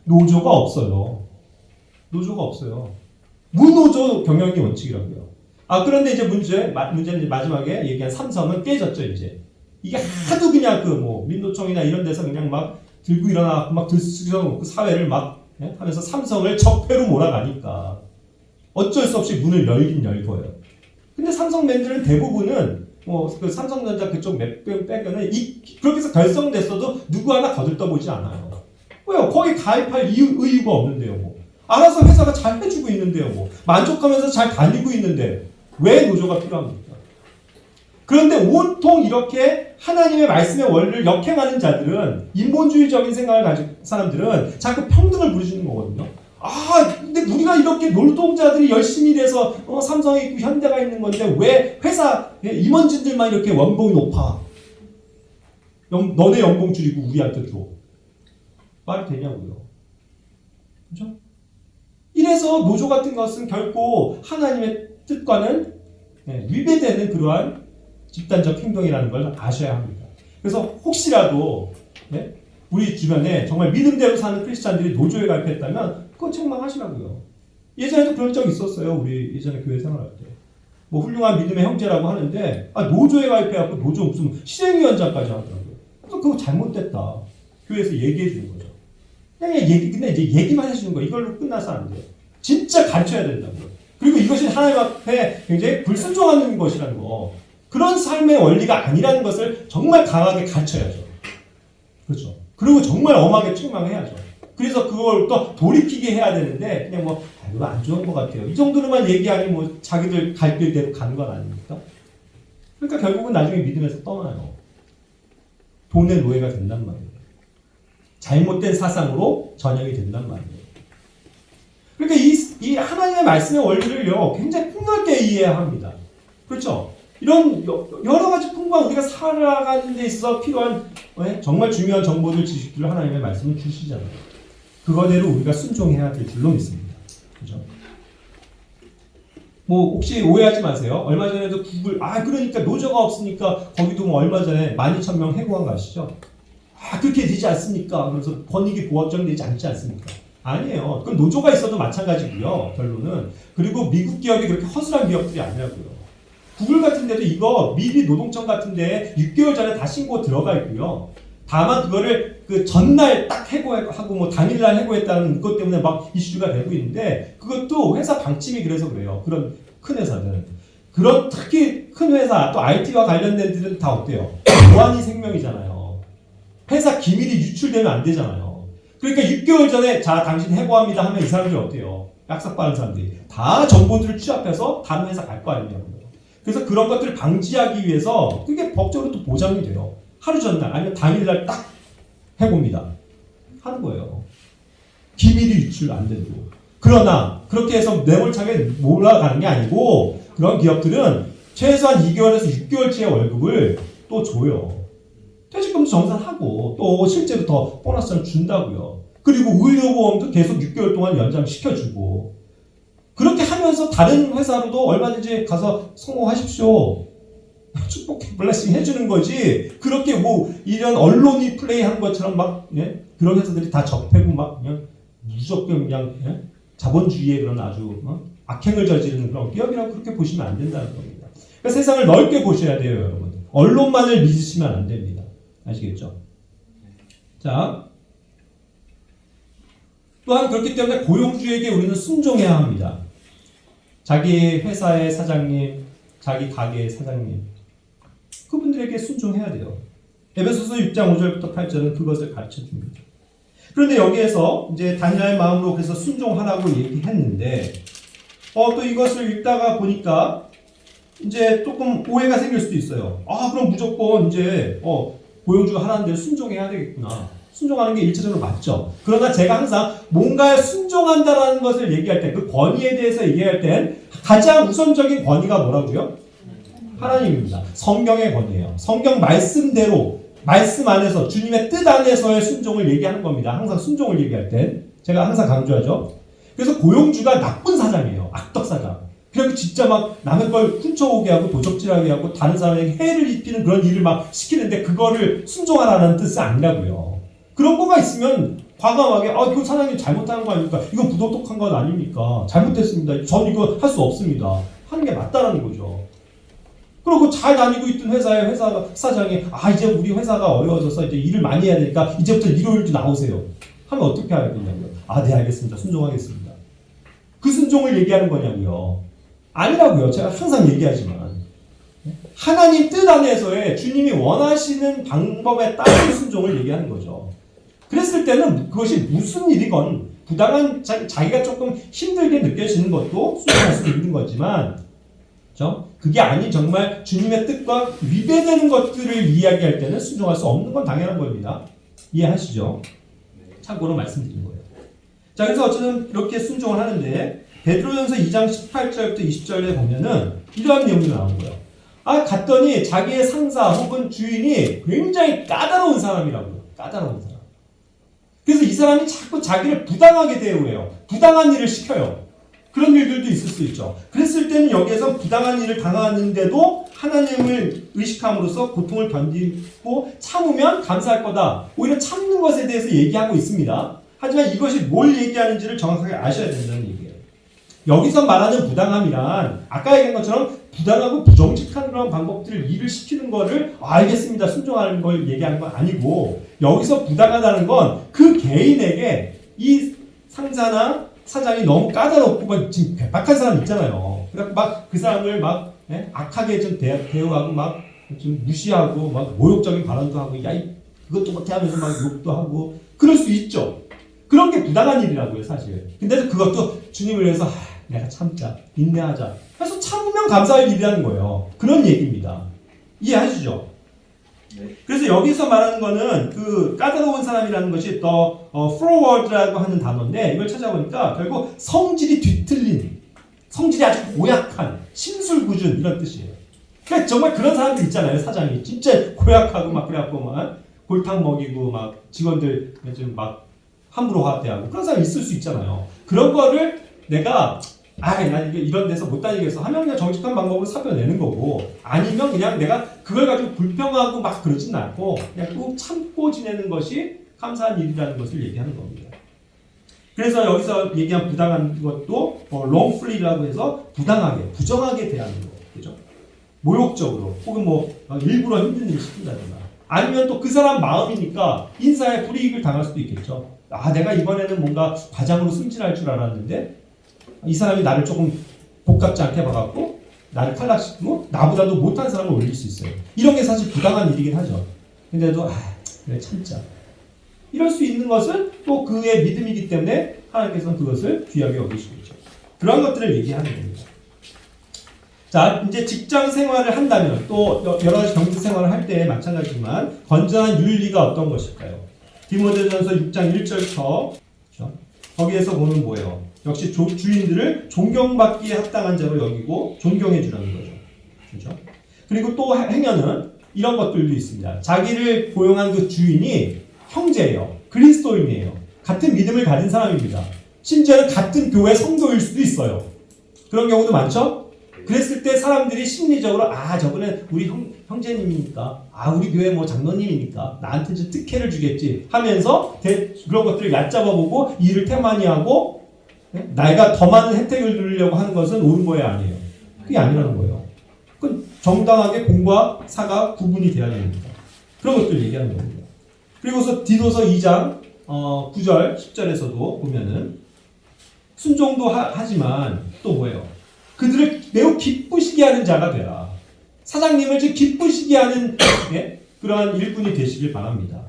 노조가 없어요. 노조가 없어요. 무노조 경영이 원칙이라고요. 그런데 이제 문제는 이제 마지막에 얘기한 삼성은 깨졌죠, 이제. 이게 하도 그냥 민노총이나 이런 데서 그냥 막 들고 일어나고 막 들썩이고 사회를 막 하면서 삼성을 적폐로 몰아가니까 어쩔 수 없이 문을 열긴 열거예요. 근데 삼성맨들은 대부분은 그 삼성전자 그쪽 몇 빼고는 그렇게 해서 결성됐어도 누구 하나 거들떠보지 않아요. 왜요? 거기 가입할 의유가 없는데요, 뭐. 알아서 회사가 잘 해주고 있는데요, 뭐. 만족하면서 잘 다니고 있는데 왜 노조가 필요합니까? 그런데 온통 이렇게 하나님의 말씀의 원리를 역행하는 자들은 인본주의적인 생각을 가진 사람들은 자꾸 평등을 부르시는 거거든요. 근데 우리가 이렇게 노동자들이 열심히 일해서 삼성이 있고 현대가 있는 건데 왜 회사 임원진들만 이렇게 연봉이 높아? 너네 연봉 줄이고 우리한테 줘. 말이 되냐고요. 그죠? 이래서 노조 같은 것은 결코 하나님의 뜻과는 위배되는 그러한 집단적 행동이라는 걸 아셔야 합니다. 그래서 혹시라도 우리 주변에 정말 믿음대로 사는 크리스찬들이 노조에 가입했다면 그거 책망하시라고요. 예전에도 그런 적이 있었어요. 우리 예전에 교회 생활할 때. 훌륭한 믿음의 형제라고 하는데 노조에 가입해갖고 노조 무슨 실행위원장까지 하더라고요. 그래서 그거 잘못됐다. 교회에서 얘기해 주는 거죠. 그냥 근데 이제 얘기만 해주는 거 이걸로 끝나서 안 돼요. 진짜 가르쳐야 된다고요. 그리고 이것이 하나님 앞에 굉장히 불순종하는 것이라는 거. 그런 삶의 원리가 아니라는 것을 정말 강하게 가르쳐야죠. 그렇죠. 그리고 정말 엄하게 책망해야죠. 그래서 그걸 또 돌이키게 해야 되는데 그냥 이거 안 좋은 것 같아요. 이 정도로만 얘기하니 자기들 갈 길대로 가는 건 아닙니까? 그러니까 결국은 나중에 믿음에서 떠나요. 돈의 노예가 된단 말이에요. 잘못된 사상으로 전염이 된단 말이에요. 그러니까 이 하나님의 말씀의 원리를요 굉장히 폭넓게 이해해야 합니다. 그렇죠? 이런 여러 가지 풍부한 우리가 살아가는 데 있어서 필요한 정말 중요한 정보들, 지식들을 하나님의 말씀을 주시잖아요. 그거대로 우리가 순종해야 될 줄로 믿습니다. 그죠? 혹시 오해하지 마세요. 얼마 전에도 구글, 그러니까 노조가 없으니까 거기도 얼마 전에 12,000명 해고한 거 아시죠? 그렇게 되지 않습니까? 그래서 권익이 보장되지 않지 않습니까? 아니에요. 그건 노조가 있어도 마찬가지고요. 결론은. 그리고 미국 기업이 그렇게 허술한 기업들이 아니라고요. 구글 같은 데도 이거 미리 노동청 같은 데 6개월 전에 다 신고 들어가 있고요. 다만 그거를 그 전날 딱 해고하고 당일날 해고했다는 것 때문에 막 이슈가 되고 있는데 그것도 회사 방침이 그래서 그래요. 그런 큰 회사들은. 그런 특히 큰 회사 또 IT와 관련된 데들은 다 어때요? 보안이 생명이잖아요. 회사 기밀이 유출되면 안 되잖아요. 그러니까 6개월 전에 당신 해고합니다 하면 이 사람들이 어때요? 약삭빠른 사람들이 다 정보들을 취합해서 다른 회사 갈 거 아니냐고요. 그래서 그런 것들을 방지하기 위해서 그게 법적으로 또 보장이 돼요. 하루 전날 아니면 당일날 딱 해봅니다. 하는 거예요. 기밀이 유출 안 되고. 그러나 그렇게 해서 매몰차게 몰아가는 게 아니고 그런 기업들은 최소한 2개월에서 6개월치의 월급을 또 줘요. 퇴직금도 정산하고 또 실제로 더 보너스를 준다고요. 그리고 의료보험도 계속 6개월 동안 연장시켜주고 그렇게 하면서 다른 회사로도 얼마든지 가서 성공하십시오. 축복 블레싱 해주는 거지. 그렇게 이런 언론이 플레이하는 것처럼 그런 회사들이 다 적폐고 그냥 무조건 그냥 자본주의의 그런 아주 악행을 저지르는 그런 기업이라고 그렇게 보시면 안 된다는 겁니다. 그러니까 세상을 넓게 보셔야 돼요, 여러분. 언론만을 믿으시면 안 됩니다. 아시겠죠? 자, 또한 그렇기 때문에 고용주에게 우리는 순종해야 합니다. 자기 회사의 사장님, 자기 가게의 사장님, 그분들에게 순종해야 돼요. 에베소서 6장 5절부터 8절은 그것을 가르쳐 줍니다. 그런데 여기에서 이제 단일화의 마음으로 그래서 순종하라고 얘기했는데, 또 이것을 읽다가 보니까 이제 조금 오해가 생길 수도 있어요. 그럼 무조건 이제 고용주가 하라는 대로 순종해야 되겠구나. 순종하는 게 일차적으로 맞죠. 그러나 제가 항상 뭔가에 순종한다라는 것을 얘기할 때, 그 권위에 대해서 얘기할 땐 가장 우선적인 권위가 뭐라고요? 하나님입니다. 성경의 권위예요. 성경 말씀대로 말씀 안에서 주님의 뜻 안에서의 순종을 얘기하는 겁니다. 항상 순종을 얘기할 땐 제가 항상 강조하죠. 그래서 고용주가 나쁜 사장이에요. 악덕 사장. 그래서 진짜 막 남의 걸 훔쳐오게 하고 도적질하게 하고 다른 사람에게 해를 입히는 그런 일을 막 시키는데 그거를 순종하라는 뜻은 아니라고요. 그런 거가 있으면 과감하게 이거 사장님 잘못하는 거 아닙니까? 이거 부도덕한 건 아닙니까? 잘못됐습니다. 전 이거 할 수 없습니다. 하는 게 맞다라는 거죠. 그리고 잘 다니고 있던 회사의 회사 사장이 이제 우리 회사가 어려워져서 이제 일을 많이 해야 되니까 이제부터 일요일도 나오세요. 하면 어떻게 하겠냐고요? 네 알겠습니다. 순종하겠습니다. 그 순종을 얘기하는 거냐고요. 아니라고요. 제가 항상 얘기하지만 하나님 뜻 안에서의 주님이 원하시는 방법에 따른 순종을 얘기하는 거죠. 그랬을 때는 그것이 무슨 일이건 부당한 자기가 조금 힘들게 느껴지는 것도 순종할 수 있는 거지만 그렇죠? 그게 아닌 정말 주님의 뜻과 위배되는 것들을 이야기할 때는 순종할 수 없는 건 당연한 겁니다. 이해하시죠? 참고로 말씀드린 거예요. 자, 그래서 어쨌든 이렇게 순종을 하는데 베드로전서 2장 18절부터 20절에 보면은 이러한 내용이 나오는 거예요. 갔더니 자기의 상사 혹은 주인이 굉장히 까다로운 사람이라고요. 까다로운 사람. 그래서 이 사람이 자꾸 자기를 부당하게 대우해요. 부당한 일을 시켜요. 그런 일들도 있을 수 있죠. 그랬을 때는 여기에서 부당한 일을 당하는데도 하나님을 의식함으로써 고통을 견디고 참으면 감사할 거다. 오히려 참는 것에 대해서 얘기하고 있습니다. 하지만 이것이 뭘 얘기하는지를 정확하게 아셔야 된다는 얘기예요. 여기서 말하는 부당함이란 아까 얘기한 것처럼 부당하고 부정직한 그런 방법들을 일을 시키는 거를 알겠습니다. 순종하는 걸 얘기하는 건 아니고 여기서 부당하다는 건 그 개인에게 이 상사나 사장이 너무 까다롭고 막 지금 괴팍한 사람 있잖아요. 그러니까 막 그 사람을 막 악하게 좀 대우하고 막 좀 무시하고 막 모욕적인 발언도 하고 그것도 못해 하면서 막 욕도 하고 그럴 수 있죠. 그런 게 부당한 일이라고요, 사실. 근데 그것도 주님을 위해서 내가 참자, 인내하자. 그래서 참으면 감사할 일이라는 거예요. 그런 얘기입니다. 이해하시죠? 네. 그래서 여기서 말하는 거는 그 까다로운 사람이라는 것이 더 forward라고 하는 단어인데 이걸 찾아보니까 결국 성질이 뒤틀린, 성질이 아주 고약한, 심술궂은 이런 뜻이에요. 그러니까 정말 그런 사람들 있잖아요, 사장이. 진짜 고약하고 막 그래갖고 막 골탕 먹이고 막 직원들 좀 막 함부로 화대하고 그런 사람이 있을 수 있잖아요. 그런 거를 내가 난 이런 데서 못 다니겠어 하면 그냥 정직한 방법으로 사표내는 거고 아니면 그냥 내가 그걸 가지고 불평하고 막 그러진 않고 그냥 꼭 참고 지내는 것이 감사한 일이라는 것을 얘기하는 겁니다. 그래서 여기서 얘기한 부당한 것도 wrongfully라고 해서 부당하게, 부정하게 대하는 거, 그죠? 모욕적으로 혹은 일부러 힘든 일을 시킨다든가 아니면 또 그 사람 마음이니까 인사에 불이익을 당할 수도 있겠죠. 내가 이번에는 뭔가 과장으로 승진할 줄 알았는데 이 사람이 나를 조금 복잡지 않게 봐갖고 나를 탈락시키고 나보다도 못한 사람을 올릴 수 있어요. 이런 게 사실 부당한 일이긴 하죠. 근데도 그래 참자. 이럴 수 있는 것은 또 그의 믿음이기 때문에 하나님께서는 그것을 귀하게 여기시고 있죠. 그런 것들을 얘기하는 겁니다. 자, 이제 직장 생활을 한다면 또 여러 가지 경제 생활을 할 때 마찬가지지만 건전한 윤리가 어떤 것일까요? 디모데전서 6장 1절부터 그렇죠? 거기에서 보면 뭐예요? 역시 주인들을 존경받기에 합당한 자로 여기고 존경해 주라는 거죠. 그렇죠? 그리고 또 행여는 이런 것들도 있습니다. 자기를 고용한 그 주인이 형제예요. 그리스도인이에요. 같은 믿음을 가진 사람입니다. 심지어는 같은 교회 성도일 수도 있어요. 그런 경우도 많죠? 그랬을 때 사람들이 심리적으로 저분은 우리 형제님이니까 우리 교회 장로님이니까 나한테 좀 특혜를 주겠지 하면서 그런 것들을 얕잡아보고 일을 태만히 하고 내가 더 많은 혜택을 누리려고 하는 것은 옳은 거예요, 아니에요? 그게 아니라는 거예요. 그건 정당하게 공과 사가 구분이 돼야 됩니다. 그런 것들 얘기하는 겁니다. 그리고서 디도서 2장 9절 10절에서도 보면은 순종도 하지만 또 뭐예요? 그들을 매우 기쁘시게 하는 자가 되라. 사장님을 좀 기쁘시게 하는 그러한 일꾼이 되시길 바랍니다.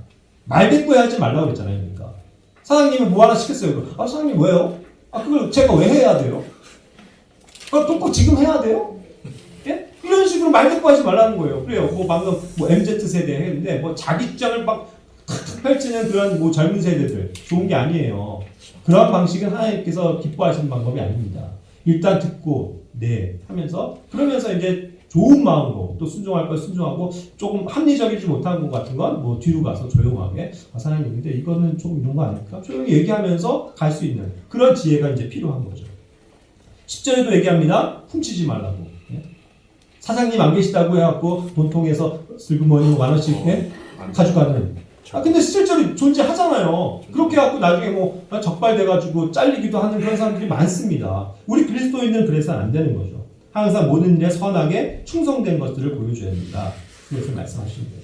말대꾸에 하지 말라고 그랬잖아요. 그러니까 사장님이 뭐 하나 시켰어요. 사장님 왜요? 그걸 제가 왜 해야 돼요? 꼭 지금 해야 돼요? 예? 이런 식으로 말대꾸 하지 말라는 거예요. 그래요. 방금 MZ세대 했는데 자기 주장을 막 펼치는 그런 젊은 세대들 좋은 게 아니에요. 그런 방식은 하나님께서 기뻐하시는 방법이 아닙니다. 일단 듣고 하면서 그러면서 이제 좋은 마음으로 또 순종할 걸 순종하고 조금 합리적이지 못한 것 같은 건 뭐 뒤로 가서 조용하게 사장님 근데 이거는 좀 이런 거 아닐까? 조용히 얘기하면서 갈 수 있는 그런 지혜가 이제 필요한 거죠. 10절에도 얘기합니다. 훔치지 말라고. 사장님 안 계시다고 해갖고 돈통에서 슬그머니 10,000원씩 가져가는. 근데 실제로 존재하잖아요. 그렇게 해갖고 나중에 뭐 적발돼가지고 잘리기도 하는 그런 사람들이 많습니다. 우리 그리스도인은 그래서는 안 되는 거죠. 항상 모든 일에 선하게 충성된 것들을 보여줘야 됩니다. 그래서 말씀하시는 거예요.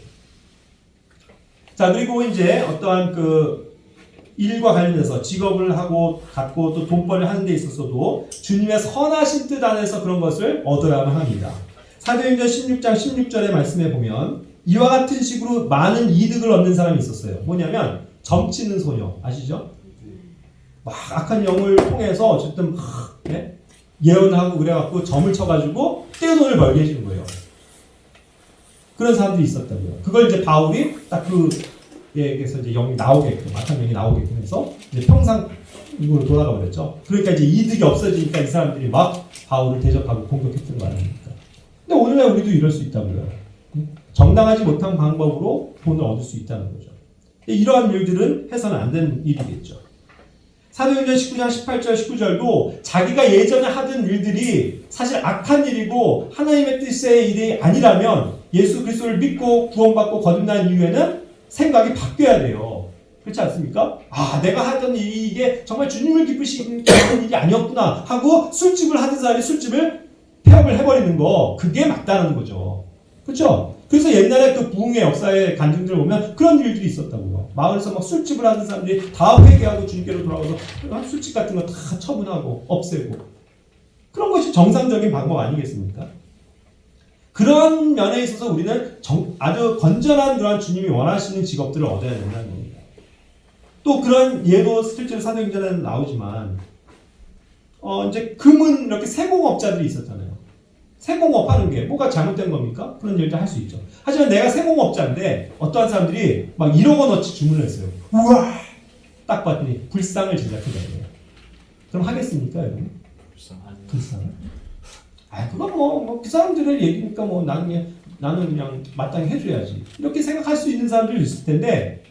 자, 그리고 이제 어떠한 그 일과 관련해서 직업을 하고 갖고 또 돈벌이를 하는 데 있어서도 주님의 선하신 뜻 안에서 그런 것을 얻어야만 합니다. 사도행전 16장 16절의 말씀에 보면 이와 같은 식으로 많은 이득을 얻는 사람이 있었어요. 뭐냐면 점치는 소녀 아시죠? 막 악한 영을 통해서 어쨌든 예언하고 그래갖고 점을 쳐가지고 떼돈을 벌게 해주는 거예요. 그런 사람들이 있었다고요. 그걸 이제 바울이 딱 그에게서 이제 영이 나오게끔, 악한 영이 나오게끔 해서 이제 평상으로 돌아가 버렸죠. 그러니까 이제 이득이 없어지니까 이 사람들이 막 바울을 대적하고 공격했던 거 아닙니까? 근데 오늘날 우리도 이럴 수 있다고요. 정당하지 못한 방법으로 돈을 얻을 수 있다는 거죠. 이러한 일들은 해서는 안 되는 일이겠죠. 사도행전 19장 18절 19절도 자기가 예전에 하던 일들이 사실 악한 일이고 하나님의 뜻의 일이 아니라면 예수 그리스도를 믿고 구원받고 거듭난 이후에는 생각이 바뀌어야 돼요. 그렇지 않습니까? 내가 하던 일이 이게 정말 주님을 기쁘시는 일이 아니었구나 하고 술집을 하던 사람이 술집을 폐업을 해버리는 거 그게 맞다는 거죠. 그렇죠? 그래서 옛날에 그 부흥의 역사의 간증들을 보면 그런 일들이 있었다고요. 마을에서 막 술집을 하는 사람들이 다 회개하고 주님께로 돌아와서 술집 같은 거 다 처분하고 없애고 그런 것이 정상적인 방법 아니겠습니까? 그런 면에 있어서 우리는 아주 건전한 그런 주님이 원하시는 직업들을 얻어야 된다는 겁니다. 또 그런 예도 실제로 사도행전에 나오지만 이제 금은 이렇게 세공업자들이 있었잖아요. 세공업 하는 게 뭐가 잘못된 겁니까? 그런 일도 할 수 있죠. 하지만 내가 세공업자인데 어떠한 사람들이 막 1억 원어치 주문을 했어요. 우와! 딱 봤더니 불상을 제작해달래요. 그럼 하겠습니까, 여러분? 불상을? 그건 그 사람들의 얘기니까 나는 그냥 마땅히 해줘야지. 이렇게 생각할 수 있는 사람들이 있을 텐데,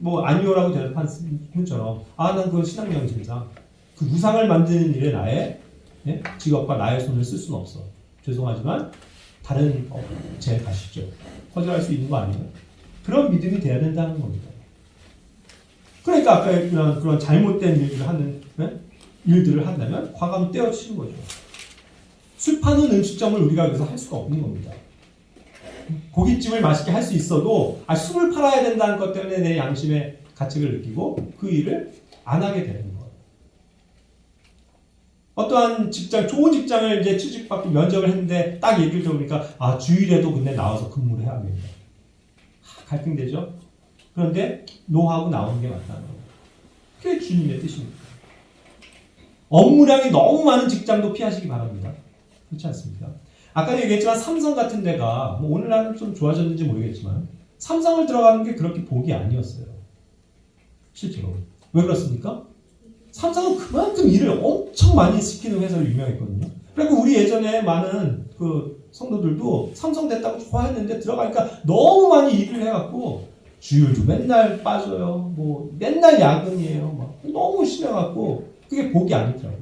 아니오라고 대답한 분처럼, 난 그건 신앙명제상 그 우상을 만드는 일에 나의 직업과 나의 손을 쓸 수는 없어. 죄송하지만 다른 업체에 가시죠. 거절할 수 있는 거 아니에요? 그런 믿음이 돼야 된다는 겁니다. 그러니까 아까 그런 잘못된 일들을 하는 일들을 한다면 과감히 떼어치는 거죠. 술 파는 음식점을 우리가 그래서 할 수가 없는 겁니다. 고깃집을 맛있게 할 수 있어도 술을 팔아야 된다는 것 때문에 내 양심의 가책을 느끼고 그 일을 안 하게 되는 거예요. 어떠한 직장, 좋은 직장을 이제 취직받고 면접을 했는데 딱 얘기를 들어보니까 주일에도 근데 나와서 근무를 해야 합니다. 갈등되죠? 그런데 노하고 나오는 게 맞다는 거예요. 그게 주님의 뜻입니다. 업무량이 너무 많은 직장도 피하시기 바랍니다. 그렇지 않습니까? 아까도 얘기했지만 삼성 같은 데가 오늘날은 좀 좋아졌는지 모르겠지만 삼성을 들어가는 게 그렇게 복이 아니었어요. 실제로. 왜 그렇습니까? 삼성은 그만큼 일을 엄청 많이 시키는 회사로 유명했거든요. 그리고 우리 예전에 많은 그 성도들도 삼성 됐다고 좋아했는데 들어가니까 너무 많이 일을 해갖고 주율도 맨날 빠져요. 맨날 야근이에요. 너무 심해갖고 그게 복이 아니더라고요.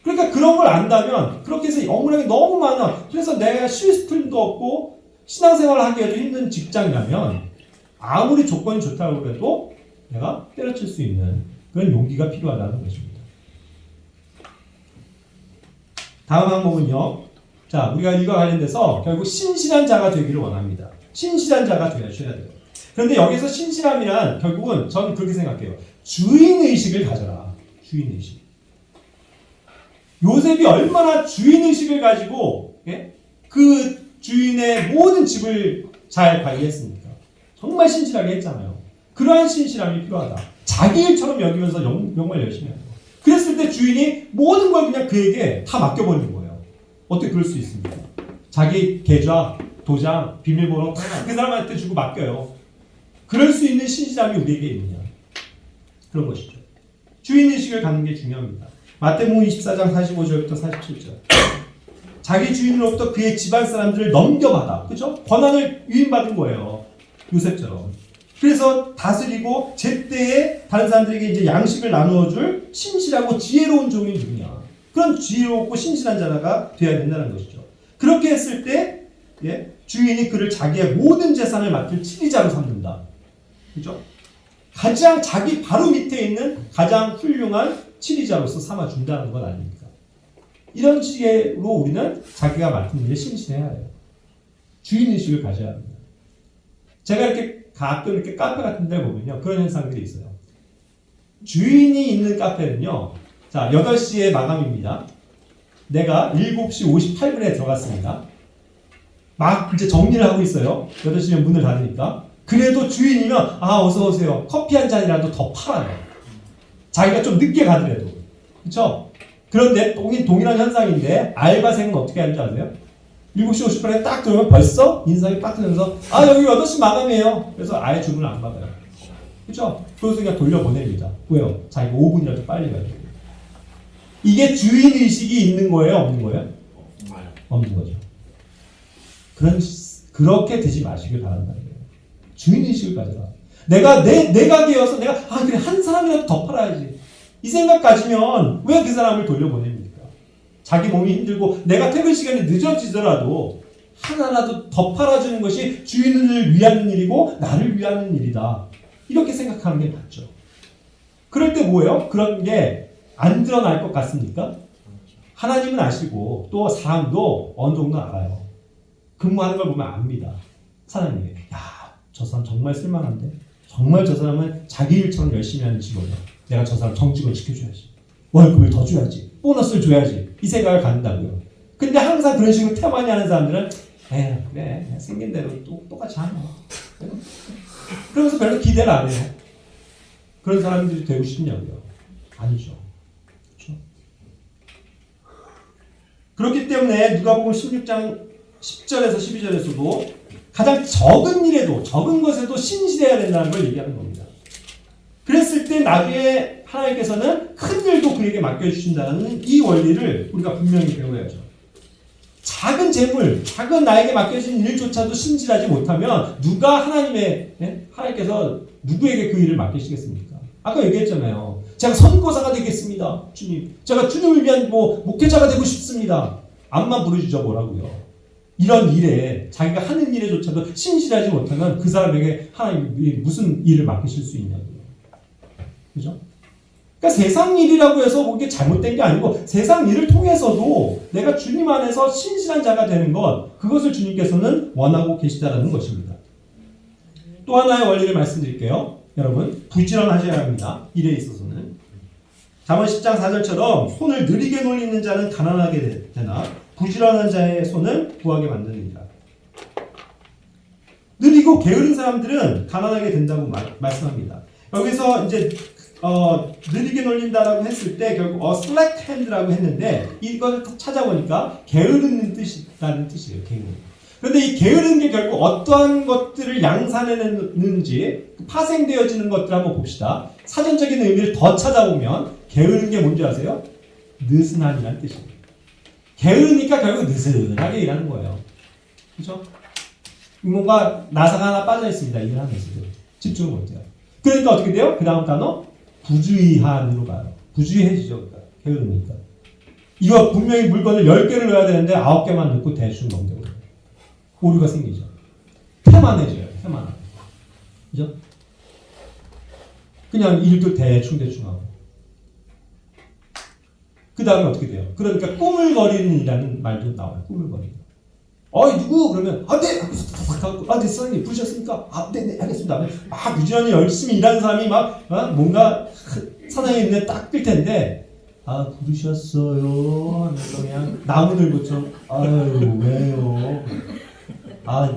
그러니까 그런 걸 안다면 그렇게 해서 업무량이 너무 많아. 그래서 내가 쉴 틈도 없고 신앙생활을 하기에도 힘든 직장이라면 아무리 조건이 좋다고 해도 내가 때려칠 수 있는 그런 용기가 필요하다는 것입니다. 다음 항목은요. 자, 우리가 이거 관련돼서 결국 신실한 자가 되기를 원합니다. 신실한 자가 되셔야 돼요. 그런데 여기서 신실함이란 결국은 저는 그렇게 생각해요. 주인의식을 가져라. 주인의식. 요셉이 얼마나 주인의식을 가지고 그 주인의 모든 집을 잘 관리했습니까? 정말 신실하게 했잖아요. 그러한 신실함이 필요하다. 자기 일처럼 여기면서 정말 열심히 하는 거예요. 그랬을 때 주인이 모든 걸 그냥 그에게 다 맡겨버리는 거예요. 어떻게 그럴 수 있습니까? 자기 계좌, 도장, 비밀번호 그 사람한테 주고 맡겨요. 그럴 수 있는 신실함이 우리에게 있느냐. 그런 것이죠. 주인의식을 갖는 게 중요합니다. 마태복음 24장 45절부터 47절. 자기 주인으로부터 그의 집안 사람들을 넘겨받아. 그죠? 권한을 위임받은 거예요. 요셉처럼. 그래서 다스리고 제때에 다른 사람들에게 이제 양식을 나누어줄 신실하고 지혜로운 종이 누구냐. 그런 지혜롭고 신실한 자가 되어야 된다는 것이죠. 그렇게 했을 때 주인이 그를 자기의 모든 재산을 맡길 치리자로 삼는다. 그죠? 가장 자기 바로 밑에 있는 가장 훌륭한 치리자로서 삼아준다는 것 아닙니까? 이런 식으로 우리는 자기가 맡은 일에 신실해야 해요. 주인의식을 가져야 합니다. 제가 이렇게 가끔 이렇게 카페 같은 데 보면요. 그런 현상들이 있어요. 주인이 있는 카페는요. 자, 8시에 마감입니다. 내가 7시 58분에 들어갔습니다. 막 이제 정리를 하고 있어요. 8시면 문을 닫으니까. 그래도 주인이면 어서 오세요. 커피 한 잔이라도 더 팔아요. 자기가 좀 늦게 가더라도. 그렇죠? 그런데 동일한 현상인데 알바생은 어떻게 하는지 아세요? 7시 50분에 딱 들어오면 벌써 인상이 딱 뜨면서 여기 8시 마감이에요. 그래서 아예 주문을 안 받아요. 그렇죠? 그래서 그냥 돌려보냅니다. 왜요? 자기가 5분이라도 빨리 가요. 이게 주인의식이 있는 거예요? 없는 거예요? 없는 거죠. 그렇게 되지 마시길 바란다는 거예요. 주인의식을 가져라. 내가 내 가게여서 내가 그래 한 사람이라도 더 팔아야지. 이 생각 가지면 왜 그 사람을 돌려보냅니까? 자기 몸이 힘들고 내가 퇴근 시간이 늦어지더라도 하나라도 더 팔아주는 것이 주인을 위한 일이고 나를 위한 일이다. 이렇게 생각하는 게 맞죠. 그럴 때 뭐예요? 그런 게 안 드러날 것 같습니까? 하나님은 아시고 또 사람도 어느 정도 알아요. 근무하는 걸 보면 압니다. 사장님이 저 사람 정말 쓸만한데? 정말 저 사람은 자기 일처럼 열심히 하는 직원이야. 내가 저 사람 정직원 시켜줘야지. 월급을 더 줘야지. 보너스를 줘야지. 이 생각을 갖는다고요. 근데 항상 그런 식으로 태만히 하는 사람들은 그래 생긴 대로 똑같이 하네. 그러면서 별로 기대를 안 해요. 그런 사람들이 되고 싶냐고요? 아니죠. 그렇죠? 그렇기 때문에 누가복음 16장 10절에서 12절에서도 가장 적은 일에도 적은 것에도 신실해야 된다는 걸 얘기하는 겁니다. 그랬을 때 나중에 하나님께서는 큰 일도 그에게 맡겨주신다는 이 원리를 우리가 분명히 배워야죠. 작은 재물, 작은 나에게 맡겨진 일조차도 신실하지 못하면 누가 하나님께서 누구에게 그 일을 맡기시겠습니까? 아까 얘기했잖아요. 제가 선교사가 되겠습니다. 주님. 제가 주님을 위한 목회자가 되고 싶습니다. 앞만 부르짖어 보라고요. 이런 일에 자기가 하는 일에조차도 신실하지 못하면 그 사람에게 하나님이 무슨 일을 맡기실 수 있냐고요. 그죠? 그러니까 세상 일이라고 해서 그게 잘못된 게 아니고 세상 일을 통해서도 내가 주님 안에서 신실한 자가 되는 것, 그것을 주님께서는 원하고 계시다는 것입니다. 또 하나의 원리를 말씀드릴게요. 여러분, 부지런하셔야 합니다. 일에 있어서는. 잠언 10장 4절처럼 손을 느리게 놀리는 자는 가난하게 되나 부지런한 자의 손은 부하게 만드느니라. 느리고 게으른 사람들은 가난하게 된다고 말씀합니다. 여기서 이제 느리게 놀린다라고 했을 때 결국 slack hand라고 했는데 이걸 찾아보니까 게으르는 뜻이라는 뜻이에요. 게으른. 그런데 이 게으른 게 결국 어떠한 것들을 양산해내는지 파생되어지는 것들을 한번 봅시다. 사전적인 의미를 더 찾아보면 게으른 게 뭔지 아세요? 느슨함이라는 뜻이에요. 게으르니까 결국 느슨하게 일하는 거예요. 그렇죠? 뭔가 나사가 하나 빠져 있습니다. 일을 하면서도 집중을 못해요. 그러니까 어떻게 돼요? 그 다음 단어 부주의한으로 가요. 부주의해지죠. 게으르니까. 이거 분명히 물건을 10개를 넣어야 되는데 9개만 넣고 대충 넘겨버려요. 오류가 생기죠. 태만해져요. 태만. 그죠? 그냥 일도 대충 하고. 그 다음에 어떻게 돼요? 그러니까 꾸물거리는이라는 말도 나와요. 꾸물거리는. 누구? 그러면 네. 네, 선생님 부르셨습니까? 네, 알겠습니다. 막 부지런히 열심히 일하는 사람이 뭔가 사장님 눈에 딱 뜰 텐데 부르셨어요 하면서 그냥 나무늘보처럼 왜요?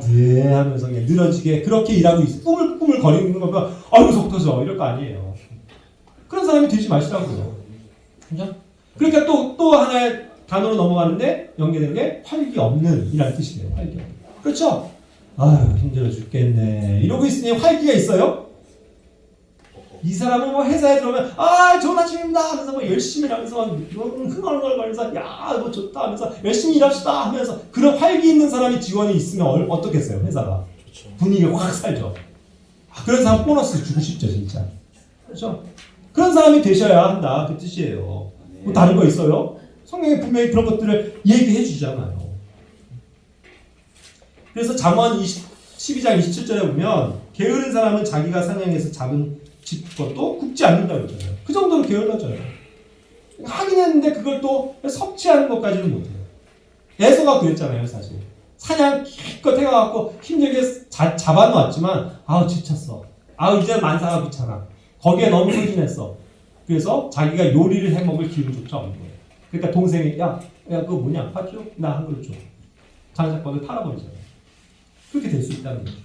네 하면서 그냥 늘어지게 그렇게 일하고 있어. 꾸물꾸물 거리는 거 보면 속 터져 이럴 거 아니에요. 그런 사람이 되지 마시라고요. 그죠? 그러니까 또 하나의 단어로 넘어가는데 연계된 게 활기 없는 이라는 뜻이에요. 활기 없는. 그렇죠? 힘들어 죽겠네. 이러고 있으니 활기가 있어요? 이 사람은 뭐 회사에 들어오면 좋은 아침입니다 하면서 뭐 열심히 하면서 흥얼흥얼거리면서 뭐 좋다 하면서 열심히 일합시다 하면서 그런 활기 있는 사람이 직원이 있으면 어떻겠어요? 회사가 그렇죠. 분위기가 확 살죠. 그런 사람 보너스 주고 싶죠 진짜. 그렇죠? 그런 사람이 되셔야 한다 그 뜻이에요. 뭐 다른 거 있어요? 성경에 분명히 그런 것들을 얘기해 주잖아요. 그래서 잠언 12장 27절에 보면 게으른 사람은 자기가 사냥해서 잡은 집 것도 굽지 않는다고 그러잖아요. 그 정도로 게을러져요. 하긴 했는데 그걸 또 섭취하는 것까지는 못해요. 에서가 그랬잖아요 사실. 사냥 기껏 해가지고 힘들게 잡아놓았지만 지쳤어. 이제 만사가 귀찮아. 거기에 너무 소진했어. 그래서 자기가 요리를 해먹을 기운조차 없는 거예요. 그러니까 동생이 야 그거 뭐냐 파죠? 나 한 그릇 줘. 장사권을 팔아버리잖아요. 그렇게 될 수 있다는 거죠.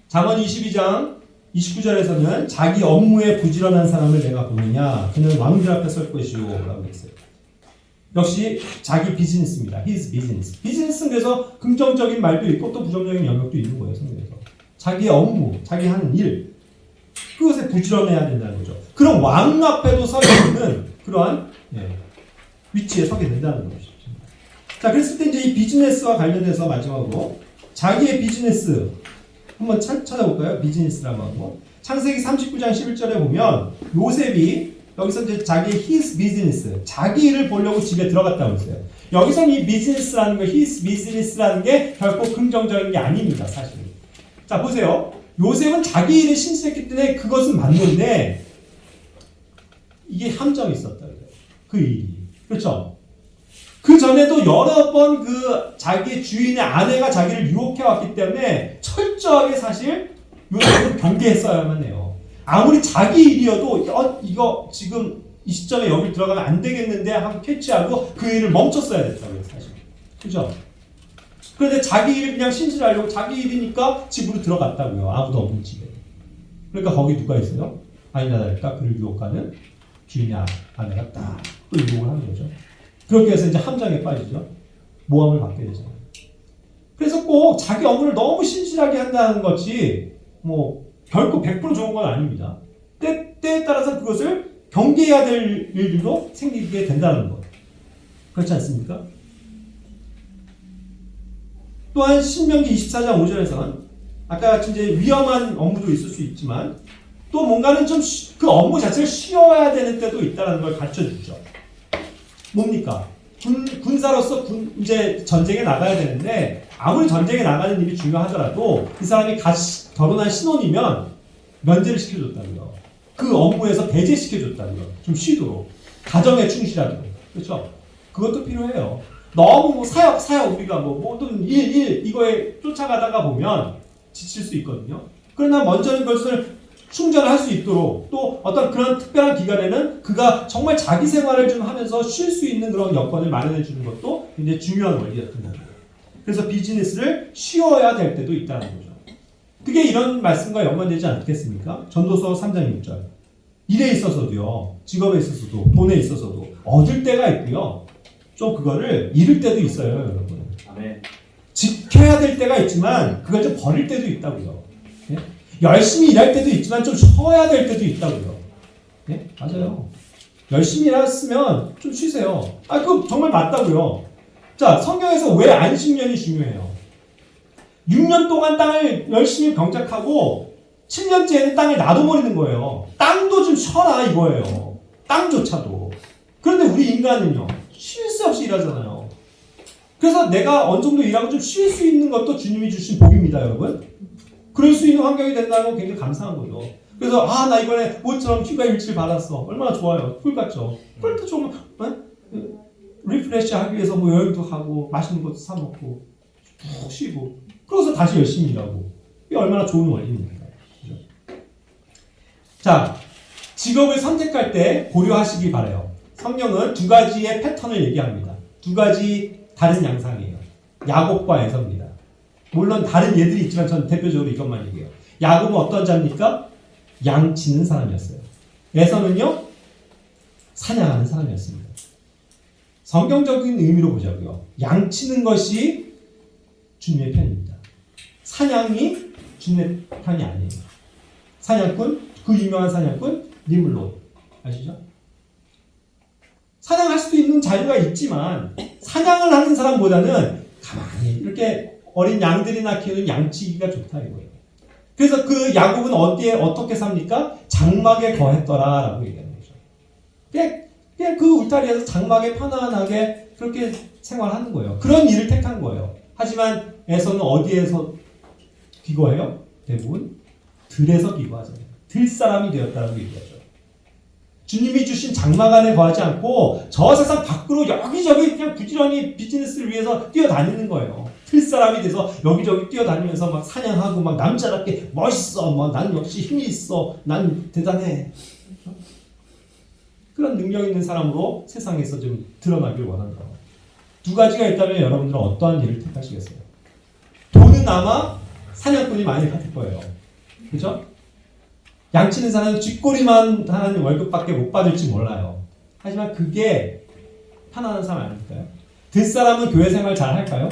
잠언 22장 29절에서는 자기 업무에 부지런한 사람을 내가 보느냐 그는 왕들 앞에 설 것이요 라고 했어요. 역시 자기 비즈니스입니다. his business. 비즈니스는 그래서 긍정적인 말도 있고 또 부정적인 영역도 있는 거예요. 성경에서. 자기의 업무, 자기 하는 일 그것에 부지런해야 된다는 거죠. 그럼 왕 앞에도 서게 되는 그러한 위치에 서게 된다는 것이죠. 자, 그랬을 때 이제 이 비즈니스와 관련해서 마지막으로 자기의 비즈니스 한번 찾아볼까요? 비즈니스라고 하고 창세기 39장 11절에 보면 요셉이 여기서 이제 자기 his business 자기 일을 보려고 집에 들어갔다고 했어요. 여기서 이 비즈니스라는 거 his business라는 게 결코 긍정적인 게 아닙니다. 사실. 자 보세요. 요셉은 자기 일에 신실했기 때문에 그것은 맞는데 이게 함정이 있었다. 그 일이. 그렇죠? 그 전에도 여러 번 그 자기 주인의 아내가 자기를 유혹해 왔기 때문에 철저하게 사실 요셉은 경계했어야만 해요. 아무리 자기 일이어도 이거 지금 이 시점에 여기 들어가면 안 되겠는데 하고 캐치하고 그 일을 멈췄어야 됐다고요. 사실. 그죠? 그런데 자기 일을 그냥 신실하려고 자기 일이니까 집으로 들어갔다고요. 아무도 없는 집에. 그러니까 거기 누가 있어요? 아니나 다를까 그를 유혹하는 주인의 아내가 딱 그 유혹을 하는 거죠. 그렇게 해서 이제 함정에 빠지죠. 모함을 받게 되잖아요. 그래서 꼭 자기 업무를 너무 신실하게 한다는 것이 뭐 결코 100% 좋은 건 아닙니다. 때에 따라서 그것을 경계해야 될 일들도 생기게 된다는 것. 그렇지 않습니까? 또한 신명기 24장 5절에서는 아까 같이 이제 위험한 업무도 있을 수 있지만 또 뭔가는 좀 그 업무 자체를 쉬어야 되는 때도 있다는 걸 가르쳐 주죠. 뭡니까? 군사로서 이제 전쟁에 나가야 되는데 아무리 전쟁에 나가는 일이 중요하더라도 그 사람이 결혼한 신혼이면 면제를 시켜줬다고요. 그 업무에서 배제시켜줬다고요. 좀 쉬도록. 가정에 충실하도록. 그렇죠? 그것도 필요해요. 너무 뭐 사역 우리가 뭐 모든 일 이거에 쫓아가다가 보면 지칠 수 있거든요. 그러나 먼저는 그것을 충전할 수 있도록 또 어떤 그런 특별한 기간에는 그가 정말 자기 생활을 좀 하면서 쉴 수 있는 그런 여건을 마련해 주는 것도 굉장히 중요한 원리였던 거죠. 그래서 비즈니스를 쉬어야 될 때도 있다는 거죠. 그게 이런 말씀과 연관되지 않겠습니까? 전도서 3장 6절. 일에 있어서도요, 직업에 있어서도, 돈에 있어서도 얻을 때가 있고요. 좀 그거를 잃을 때도 있어요, 여러분. 아멘. 지켜야 될 때가 있지만 그걸 좀 버릴 때도 있다고요. 예? 열심히 일할 때도 있지만 좀 쉬어야 될 때도 있다고요. 예? 맞아요. 열심히 일했으면 좀 쉬세요. 그거 정말 맞다고요. 자, 성경에서 왜 안식년이 중요해요? 6년 동안 땅을 열심히 경작하고 7년째에는 땅을 놔둬버리는 거예요. 땅도 좀 쉬어라 이거예요. 땅조차도. 그런데 우리 인간은요. 쉴 새 없이 일하잖아요. 그래서 내가 어느 정도 일하고 좀 쉴 수 있는 것도 주님이 주신 복입니다, 여러분. 그럴 수 있는 환경이 된다는 건 굉장히 감사한 거죠. 그래서 나 이번에 모처럼 휴가 일치를 받았어. 얼마나 좋아요. 꿀 같죠. 그럴 때 좀 리프레시 하기 위해서 뭐 여행도 가고 맛있는 것도 사 먹고 푹 쉬고 그래서 다시 열심히 일하고 이게 얼마나 좋은 원리입니까? 그죠? 자, 직업을 선택할 때 고려하시기 바라요. 성경은 두 가지의 패턴을 얘기합니다. 두 가지 다른 양상이에요. 야곱과 에서입니다. 물론 다른 예들이 있지만 저는 대표적으로 이것만 얘기해요. 야곱은 어떤 자입니까? 양치는 사람이었어요. 에서는요, 사냥하는 사람이었습니다. 성경적인 의미로 보자고요. 양치는 것이 주님의 편입니다. 사냥이 주님의 편이 아니에요. 사냥꾼, 그 유명한 사냥꾼 니물롯 아시죠? 사냥할 수도 있는 자유가 있지만 사냥을 하는 사람보다는 가만히 이렇게 어린 양들이나 키우는 양치기가 좋다 이거예요. 그래서 그 야곱은 어디에 어떻게 삽니까? 장막에 거했더라라고 얘기하는 거죠. 그냥 그 울타리에서 장막에 편안하게 그렇게 생활하는 거예요. 그런 일을 택한 거예요. 하지만 에서는 어디에서 기거해요? 대부분 들에서 기거하잖아요. 들 사람이 되었다라고 얘기하죠. 주님이 주신 장막 안에 거하지 않고 저 세상 밖으로 여기저기 그냥 부지런히 비즈니스를 위해서 뛰어다니는 거예요. 틀 사람이 돼서 여기저기 뛰어다니면서 막 사냥하고 막 남자답게 멋있어. 뭐 난 역시 힘이 있어. 난 대단해. 그런 능력 있는 사람으로 세상에서 좀 드러나길 원한다. 두 가지가 있다면 여러분들은 어떠한 일을 택하시겠어요? 돈은 아마 사냥꾼이 많이 받을 거예요. 그죠? 양치는 사람은 쥐꼬리만 하는 월급밖에 못 받을지 몰라요. 하지만 그게 편안한 사람 아닐까요? 뒷사람은 교회 생활 잘 할까요?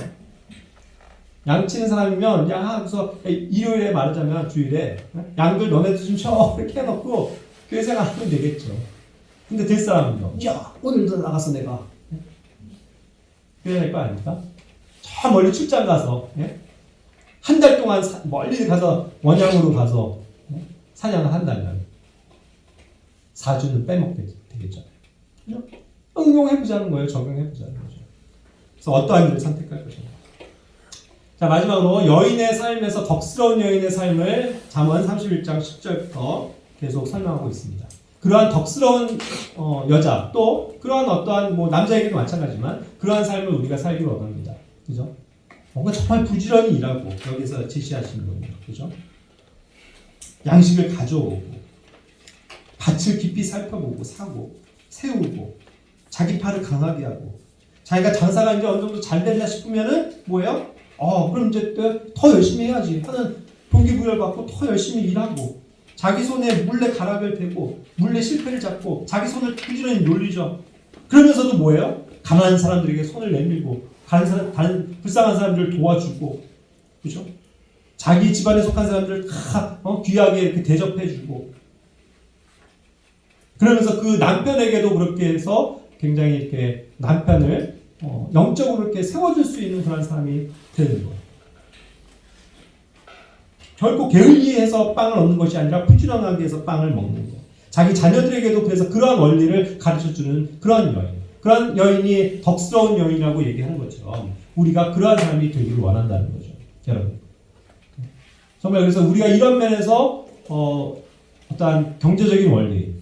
양치는 사람이면 하고서 일요일에 말하자면 주일에 양들 너네들 좀 쉬어 이렇게 해놓고 교회 생활 하면 되겠죠. 근데 뒷사람은요. 야 오늘도 나가서 내가 그래야 될 거 아닙니까? 저 멀리 출장 가서 한 달 동안 멀리 가서 원양으로 가서 사냥을 한다면 4주는 빼먹게 되겠죠. 그죠? 응용해보자는 거예요. 적용해보자는 거죠. 그래서 어떠한 일을 선택할 것인가. 자, 마지막으로 여인의 삶에서 덕스러운 여인의 삶을 잠언 31장 10절부터 계속 설명하고 있습니다. 그러한 덕스러운 여자 또 그러한 어떠한 남자에게도 마찬가지지만 그러한 삶을 우리가 살기를 원합니다. 그죠? 뭔가 정말 부지런히 일하고 여기서 제시하시는 거예요. 그죠? 양식을 가져오고 밭을 깊이 살펴보고 사고 세우고 자기 팔을 강하게 하고 자기가 장사가 이제 어느 정도 잘 된다 싶으면은 뭐예요? 그럼 이제 더 열심히 해야지 하는 동기부여를 받고 더 열심히 일하고 자기 손에 물레 가락을 대고 물레 실패를 잡고 자기 손을 부지런히 놀리죠. 그러면서도 뭐예요? 가난한 사람들에게 손을 내밀고 다른 불쌍한 사람들을 도와주고 그렇죠? 자기 집안에 속한 사람들을 다 귀하게 이렇게 대접해주고 그러면서 그 남편에게도 그렇게 해서 굉장히 이렇게 남편을 영적으로 이렇게 세워줄 수 있는 그런 사람이 되는 거예요. 결코 게을리해서 빵을 얻는 것이 아니라 부지런하게 해서 빵을 먹는 거예요. 자기 자녀들에게도 그래서 그러한 원리를 가르쳐주는 그런 여인. 그런 여인이 덕스러운 여인이라고 얘기하는 것처럼 우리가 그러한 사람이 되기를 원한다는 거죠. 여러분. 정말 그래서 우리가 이런 면에서 어떠한 경제적인 원리,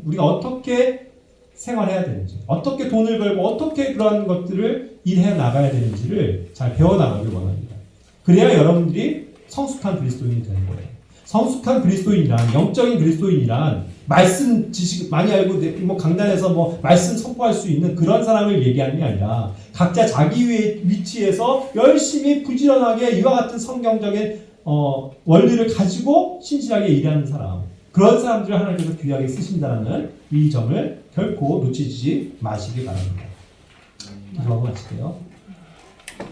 우리가 어떻게 생활해야 되는지, 어떻게 돈을 벌고 어떻게 그런 것들을 일해 나가야 되는지를 잘 배워나가길 원합니다. 그래야 여러분들이 성숙한 그리스도인이 되는 거예요. 성숙한 그리스도인이란, 영적인 그리스도인이란 말씀 지식 많이 알고 강단에서 말씀 선포할 수 있는 그런 사람을 얘기하는 게 아니라 각자 자기 위치에서 열심히 부지런하게 이와 같은 성경적인 원리를 가지고 신실하게 일하는 사람, 그런 사람들을 하나님께서 귀하게 쓰신다는 이 점을 결코 놓치지 마시기 바랍니다. 기도하고 마칠게요.